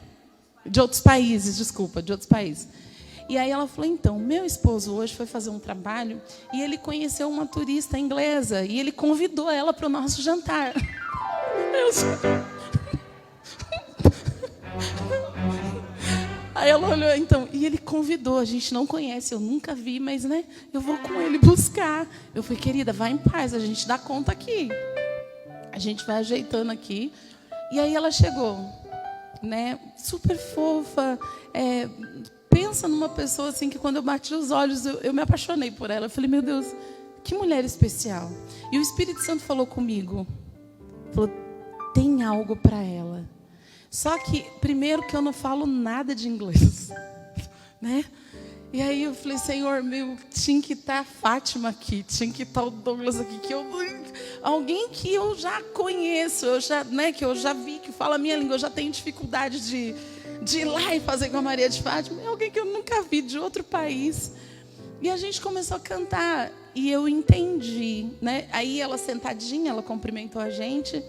De outros países, desculpa, de outros países. E aí ela falou, então, meu esposo hoje foi fazer um trabalho e ele conheceu uma turista inglesa e ele convidou ela para o nosso jantar. Aí ela olhou, então, e ele convidou, a gente não conhece, eu nunca vi, mas, né, eu vou com ele buscar. Eu falei, querida, vai em paz, a gente dá conta aqui. A gente vai ajeitando aqui. E aí ela chegou, né, super fofa, pensa numa pessoa assim que quando eu bati os olhos, eu me apaixonei por ela. Eu falei, meu Deus, que mulher especial. E o Espírito Santo falou comigo. Falou, tem algo para ela. Só que, primeiro, que eu não falo nada de inglês. Né? E aí eu falei, Senhor, tinha que estar a Fátima aqui, tinha que estar o Douglas aqui, alguém que eu já conheço, que eu já vi, que fala a minha língua, eu já tenho dificuldade de ir lá e fazer com a Maria de Fátima, é alguém que eu nunca vi, de outro país. E a gente começou a cantar, e eu entendi, né? Aí ela sentadinha, ela cumprimentou a gente,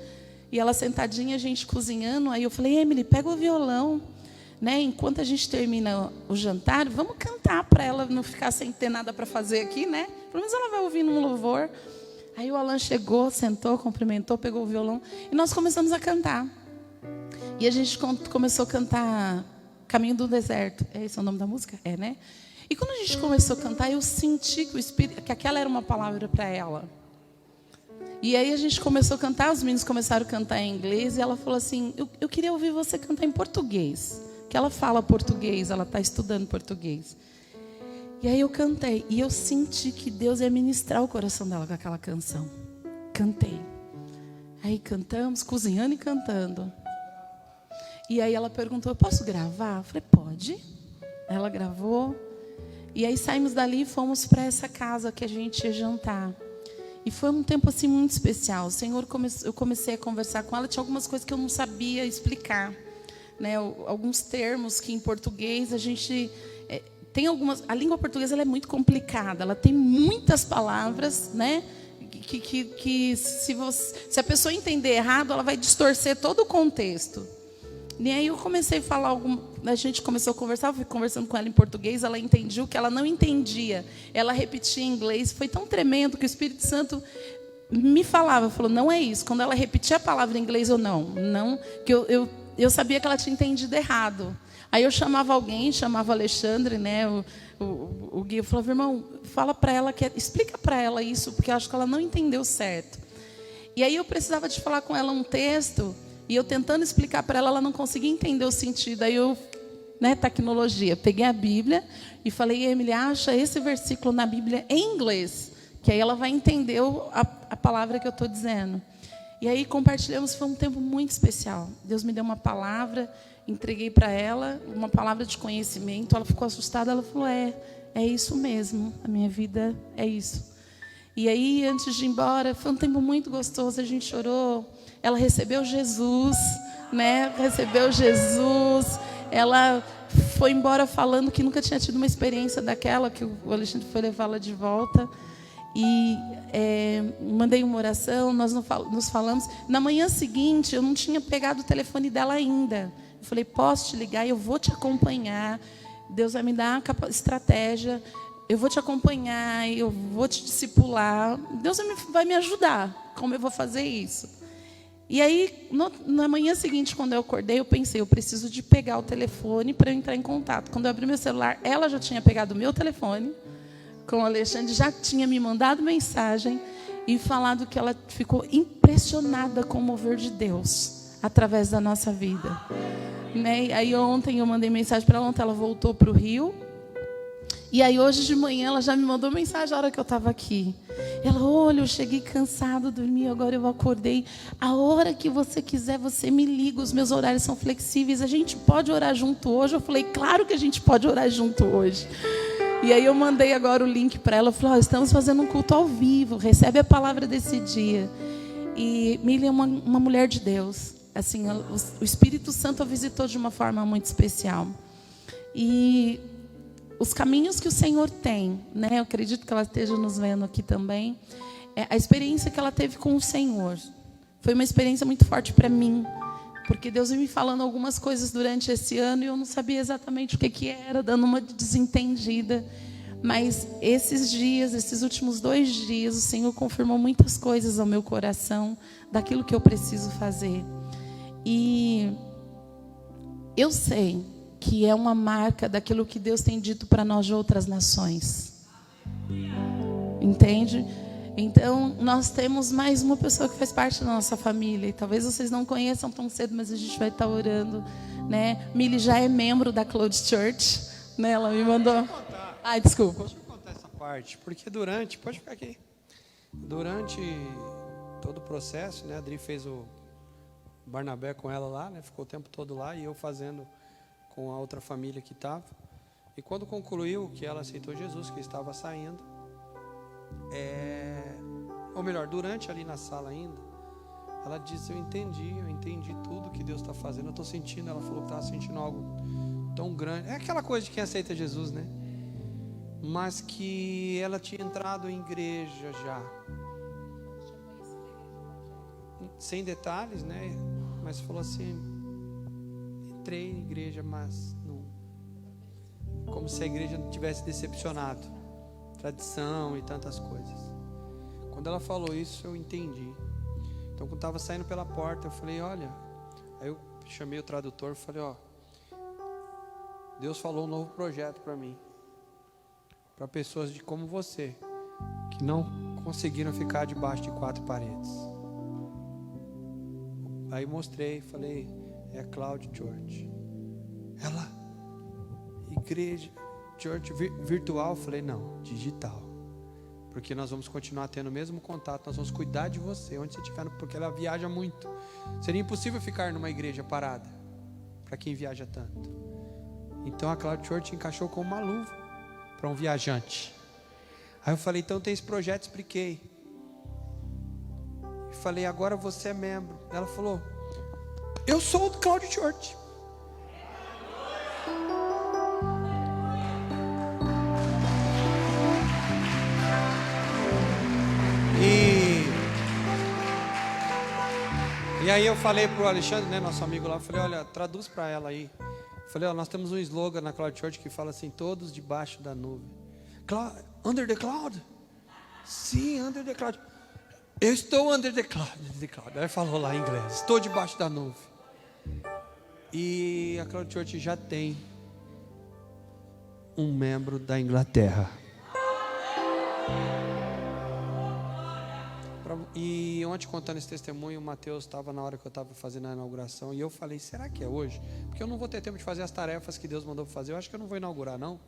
e ela sentadinha, a gente cozinhando, aí eu falei, Emily, pega o violão, né? Enquanto a gente termina o jantar, vamos cantar para ela não ficar sem ter nada para fazer aqui, né? Pelo menos ela vai ouvindo um louvor. Aí o Alan chegou, sentou, cumprimentou, pegou o violão, e nós começamos a cantar. E a gente começou a cantar Caminho do Deserto. Esse é o nome da música? É, né? E quando a gente começou a cantar, eu senti que o Espírito, que aquela era uma palavra para ela. E aí a gente começou a cantar, os meninos começaram a cantar em inglês, e ela falou assim, eu queria ouvir você cantar em português. Que ela fala português, ela está estudando português. E aí eu cantei, e eu senti que Deus ia ministrar o coração dela com aquela canção. Cantei. Aí cantamos, cozinhando e cantando. E aí ela perguntou, eu posso gravar? Eu falei, pode. Ela gravou. E aí saímos dali e fomos para essa casa que a gente ia jantar. E foi um tempo assim muito especial. O Senhor, eu comecei a conversar com ela, tinha algumas coisas que eu não sabia explicar, né? Alguns termos que em português a gente tem algumas. A língua portuguesa ela é muito complicada, ela tem muitas palavras, né? Que se a pessoa entender errado, ela vai distorcer todo o contexto. E aí eu comecei a falar a gente começou a conversar, eu fui conversando com ela em português, ela entendia o que ela não entendia. Ela repetia em inglês, foi tão tremendo que o Espírito Santo me falou, não é isso. Quando ela repetia a palavra em inglês, não, que eu sabia que ela tinha entendido errado. Aí eu chamava alguém, chamava o Alexandre, né, o Gui, eu falava, irmão, fala para ela, explica para ela isso, porque eu acho que ela não entendeu certo. E aí eu precisava de falar com ela um texto, e eu tentando explicar para ela, ela não conseguia entender o sentido. Aí eu, tecnologia, peguei a Bíblia e falei, Emily, acha esse versículo na Bíblia em inglês, que aí ela vai entender a palavra que eu estou dizendo. E aí compartilhamos, foi um tempo muito especial. Deus me deu uma palavra, entreguei para ela, uma palavra de conhecimento. Ela ficou assustada, ela falou, é isso mesmo, a minha vida é isso. E aí, antes de ir embora, foi um tempo muito gostoso, a gente chorou. Ela recebeu Jesus, né? Recebeu Jesus. Ela foi embora falando que nunca tinha tido uma experiência daquela, que o Alexandre foi levá-la de volta. E mandei uma oração, nós nos falamos. Na manhã seguinte, eu não tinha pegado o telefone dela ainda. Eu falei, posso te ligar? Eu vou te acompanhar. Deus vai me dar uma estratégia. Eu vou te acompanhar, eu vou te discipular. Deus vai me ajudar. Como eu vou fazer isso? E aí, na manhã seguinte, quando eu acordei, eu pensei, eu preciso de pegar o telefone para eu entrar em contato. Quando eu abri meu celular, ela já tinha pegado o meu telefone com o Alexandre, já tinha me mandado mensagem e falado que ela ficou impressionada com o mover de Deus através da nossa vida. Né? Aí ontem eu mandei mensagem para ela, ontem ela voltou para o Rio. E aí hoje de manhã ela já me mandou mensagem a hora que eu estava aqui. Ela, olha, eu cheguei cansado, dormi, agora eu acordei. A hora que você quiser, você me liga, os meus horários são flexíveis. A gente pode orar junto hoje? Eu falei, claro que a gente pode orar junto hoje. E aí eu mandei agora o link para ela. Eu falei, estamos fazendo um culto ao vivo, recebe a palavra desse dia. E Miriam é uma mulher de Deus. Assim, o Espírito Santo a visitou de uma forma muito especial. E os caminhos que o Senhor tem, né? Eu acredito que ela esteja nos vendo aqui também. A experiência que ela teve com o Senhor foi uma experiência muito forte para mim, porque Deus veio me falando algumas coisas durante esse ano e eu não sabia exatamente o que era, dando uma desentendida. Mas esses últimos 2 dias, o Senhor confirmou muitas coisas ao meu coração, daquilo que eu preciso fazer. E eu sei que é uma marca daquilo que Deus tem dito para nós de outras nações. Entende? Então, nós temos mais uma pessoa que faz parte da nossa família. E talvez vocês não conheçam tão cedo, mas a gente vai estar orando, né? Mili já é membro da Cloud Church, né? Ela me mandou. Ai, desculpa. Deixa eu contar essa parte, porque pode ficar aqui. Durante todo o processo, né? A Adri fez o Barnabé com ela lá, né? Ficou o tempo todo lá e eu fazendo com a outra família que estava. E quando concluiu que ela aceitou Jesus, que estava saindo, ou melhor, durante ali na sala ainda, ela disse, eu entendi tudo que Deus está fazendo, eu estou sentindo, ela falou que estava sentindo algo tão grande, é aquela coisa de quem aceita Jesus, né? Mas que ela tinha entrado em igreja já, sem detalhes, né? Mas falou assim, entrei em igreja, mas não, como se a igreja não tivesse decepcionado, tradição e tantas coisas. Quando ela falou isso, eu entendi. Então, quando estava saindo pela porta, eu falei, olha, aí eu chamei o tradutor e falei, Deus falou um novo projeto para mim, para pessoas como você, que não conseguiram ficar debaixo de 4 paredes. Aí mostrei, falei, é a Cloud Church. Ela, igreja, church virtual? Falei, não, digital. Porque nós vamos continuar tendo o mesmo contato, nós vamos cuidar de você, onde você estiver, porque ela viaja muito. Seria impossível ficar numa igreja parada, para quem viaja tanto. Então a Cloud Church encaixou como uma luva para um viajante. Aí eu falei, então tem esse projeto, expliquei. falei, agora você é membro. Ela falou, eu sou do Cloud Church. E aí eu falei pro Alexandre, né, nosso amigo lá, eu falei, olha, traduz para ela aí. Eu falei, ó, nós temos um slogan na Cloud Church que fala assim, todos debaixo da nuvem. Under the cloud? Sim, under the cloud. Eu estou under the cloud. Aí falou lá em inglês, estou debaixo da nuvem. E a Cloud Church já tem um membro da Inglaterra. E ontem, contando esse testemunho, o Mateus estava na hora que eu estava fazendo a inauguração, e eu falei, será que é hoje? Porque eu não vou ter tempo de fazer as tarefas que Deus mandou fazer, eu acho que eu não vou inaugurar não.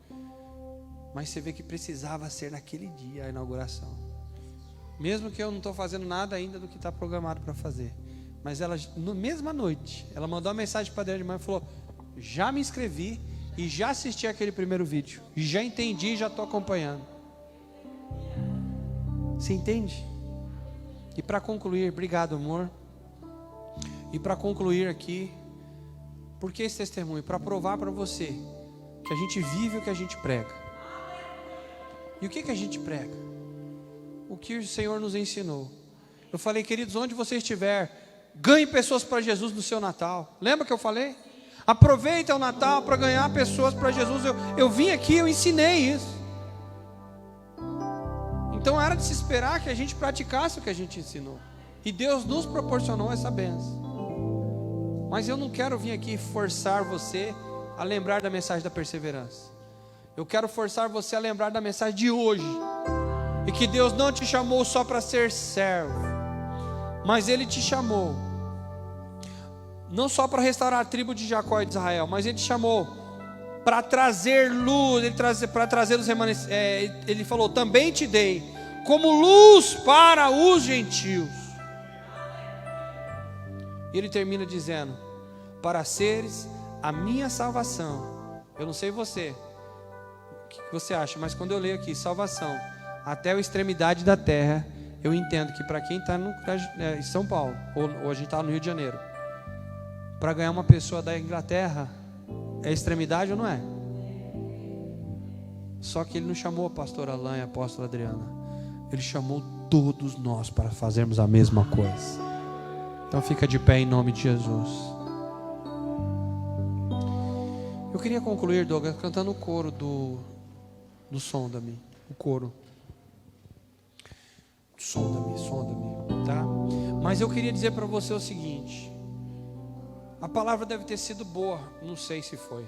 Mas você vê que precisava ser naquele dia a inauguração. Mesmo que eu não estou fazendo nada ainda do que está programado para fazer. Mas ela, na mesma noite, ela mandou uma mensagem para a de manhã e falou, já me inscrevi e já assisti aquele primeiro vídeo. E já entendi e já estou acompanhando. Você entende? E para concluir, obrigado amor. E para concluir aqui, por que esse testemunho? Para provar para você que a gente vive o que a gente prega. E o que a gente prega? O que o Senhor nos ensinou. Eu falei, queridos, onde você estiver, ganhe pessoas para Jesus no seu Natal. Lembra que eu falei? Aproveita o Natal para ganhar pessoas para Jesus. Eu vim aqui, eu ensinei isso. Então era de se esperar que a gente praticasse o que a gente ensinou. E Deus nos proporcionou essa bênção. Mas eu não quero vir aqui forçar você a lembrar da mensagem da perseverança. Eu quero forçar você a lembrar da mensagem de hoje. E que Deus não te chamou só para ser servo, mas Ele te chamou não só para restaurar a tribo de Jacó e de Israel, mas Ele te chamou para trazer luz, para trazer os remanescentes. Ele falou, também te dei como luz para os gentios. E Ele termina dizendo, para seres a minha salvação. Eu não sei você, o que você acha, mas quando eu leio aqui, salvação, até a extremidade da terra, eu entendo que para quem está em São Paulo, ou a gente está no Rio de Janeiro, para ganhar uma pessoa da Inglaterra, é extremidade ou não é? Só que Ele não chamou a pastora Alain e a apóstola Adriana, Ele chamou todos nós para fazermos a mesma coisa. Então fica de pé em nome de Jesus. Eu queria concluir, Douglas, cantando o coro do Sonda-me, o coro. Sonda-me, tá? Mas eu queria dizer para você o seguinte, a palavra deve ter sido boa, não sei se foi,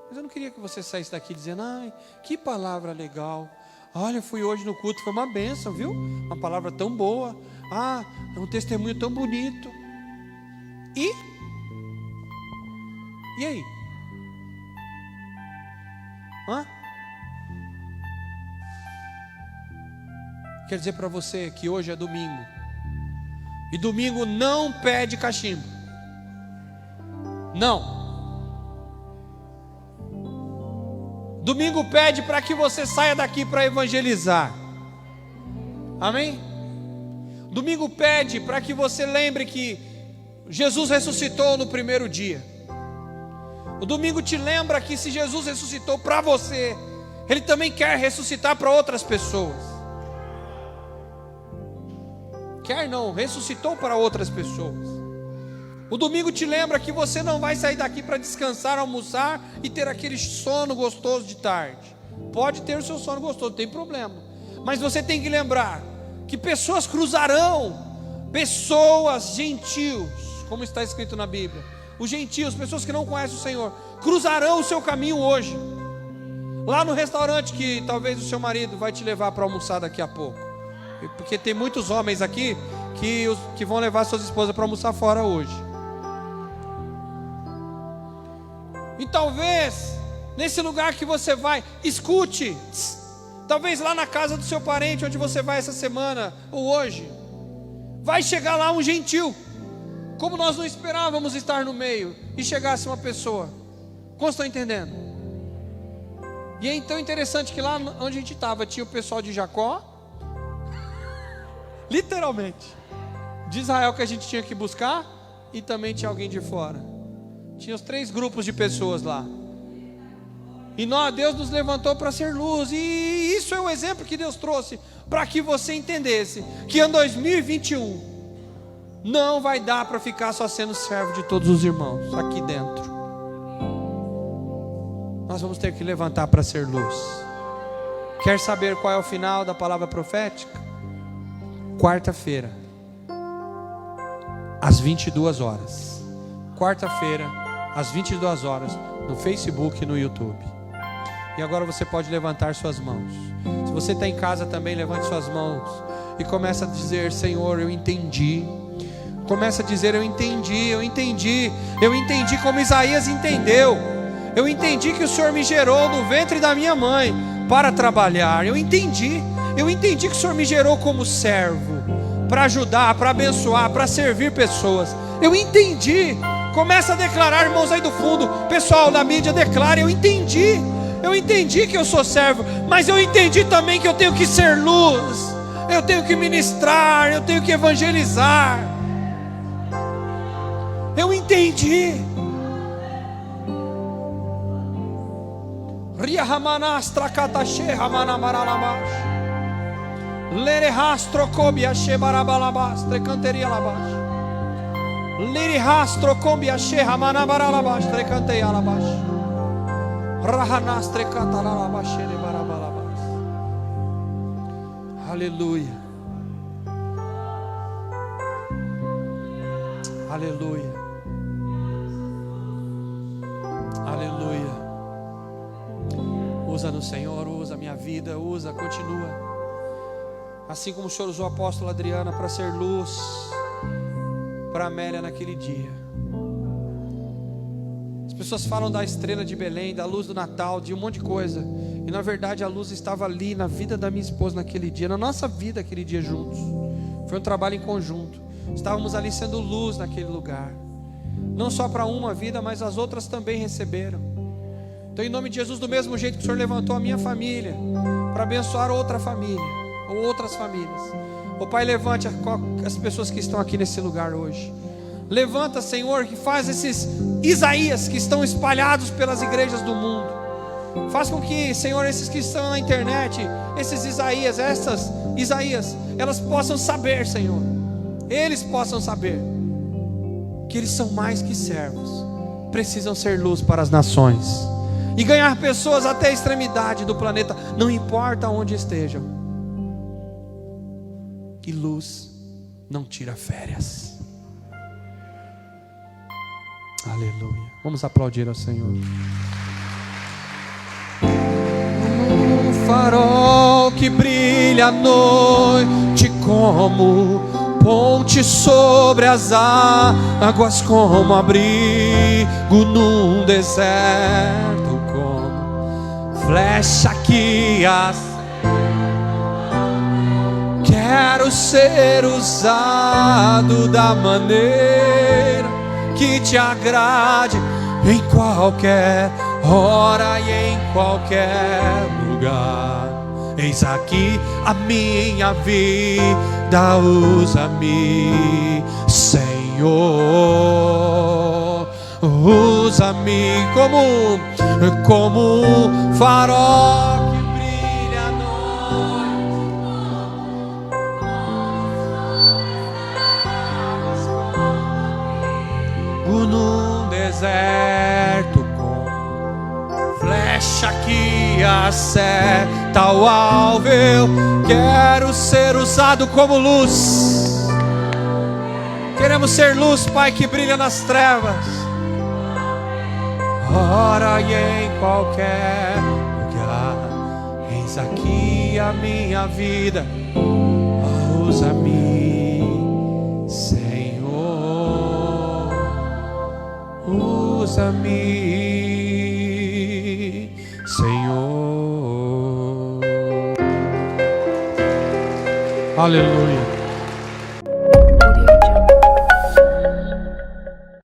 mas eu não queria que você saísse daqui dizendo, ai, que palavra legal, olha, fui hoje no culto, foi uma bênção, viu? Uma palavra tão boa, é um testemunho tão bonito. E aí? Quero dizer para você que hoje é domingo. E domingo não pede cachimbo. Não. Domingo pede para que você saia daqui para evangelizar. Amém? Domingo pede para que você lembre que Jesus ressuscitou no primeiro dia. O domingo te lembra que se Jesus ressuscitou para você, Ele também quer ressuscitar para outras pessoas. Quer não, ressuscitou para outras pessoas. O domingo te lembra que você não vai sair daqui para descansar, almoçar e ter aquele sono gostoso de tarde. Pode ter o seu sono gostoso, não tem problema. Mas você tem que lembrar que pessoas cruzarão, pessoas gentios, como está escrito na Bíblia. Os gentios, pessoas que não conhecem o Senhor, cruzarão o seu caminho hoje. Lá no restaurante que talvez o seu marido vai te levar para almoçar daqui a pouco. Porque tem muitos homens aqui que vão levar suas esposas para almoçar fora hoje. E talvez nesse lugar que você vai, escute. Talvez lá na casa do seu parente, onde você vai essa semana ou hoje, vai chegar lá um gentil, como nós não esperávamos estar no meio, e chegasse uma pessoa. Como estão entendendo? E é então interessante que lá onde a gente estava tinha o pessoal de Jacó. Literalmente. de Israel que a gente tinha que buscar, e também tinha alguém de fora. Tinha os 3 grupos de pessoas lá. E Deus nos levantou para ser luz. E isso é o exemplo que Deus trouxe, para que você entendesse que em 2021 não vai dar para ficar só sendo servo de todos os irmãos aqui dentro. Nós vamos ter que levantar para ser luz. Quer saber qual é o final da palavra profética? Quarta-feira, às 22 horas. Quarta-feira, às 22 horas, no Facebook e no YouTube. E agora você pode levantar suas mãos. Se você está em casa também, levante suas mãos e começa a dizer: Senhor, eu entendi. Começa a dizer: eu entendi, eu entendi. Eu entendi como Isaías entendeu. Eu entendi que o Senhor me gerou no ventre da minha mãe para trabalhar. Eu entendi que o Senhor me gerou como servo, para ajudar, para abençoar, para servir pessoas. Eu entendi. Começa a declarar, irmãos aí do fundo, pessoal da mídia, declara: eu entendi que eu sou servo, mas eu entendi também que eu tenho que ser luz, eu tenho que ministrar, eu tenho que evangelizar. Eu entendi. Ria Ramanastra Katashe Ramanamaralabash Lere Rastro Kobi Ashe Barabalabastre Canteria Labash Lere Rastro Kobi Ashe Ramanabaralabash Trecanteia Labash Rahanastre Catalalabash Barabalabas. Aleluia. Aleluia. Aleluia. Usa no Senhor, usa a minha vida, usa, continua. Assim como o Senhor usou a apóstola Adriana para ser luz para Amélia naquele dia. As pessoas falam da estrela de Belém, da luz do Natal, de um monte de coisa. E na verdade a luz estava ali na vida da minha esposa naquele dia, na nossa vida aquele dia juntos. Foi um trabalho em conjunto. Estávamos ali sendo luz naquele lugar. Não só para uma vida, mas as outras também receberam. Então, em nome de Jesus, do mesmo jeito que o Senhor levantou a minha família para abençoar outra família ou outras famílias, o Pai, levante as pessoas que estão aqui nesse lugar hoje. Levanta, Senhor, que faz esses Isaías que estão espalhados pelas igrejas do mundo. Faz com que, Senhor, esses que estão na internet, esses Isaías, essas Isaías, elas possam saber, Senhor, eles possam saber que eles são mais que servos, precisam ser luz para as nações e ganhar pessoas até a extremidade do planeta, não importa onde estejam. E luz não tira férias. Aleluia. Vamos aplaudir ao Senhor. Um farol que brilha à noite, como ponte sobre as águas, como abrigo num deserto, como flecha que acende. Quero ser usado da maneira que te agrade, em qualquer hora e em qualquer lugar. Eis aqui a minha vida, usa-me, Senhor. Usa-me como um farol que brilha à noite, num deserto, com flecha que acerta o alvo. Eu quero ser usado como luz. Queremos ser luz, Pai, que brilha nas trevas, ora e em qualquer lugar. Eis aqui a minha vida, usa-me, Senhor. Usa-me, Senhor. Aleluia.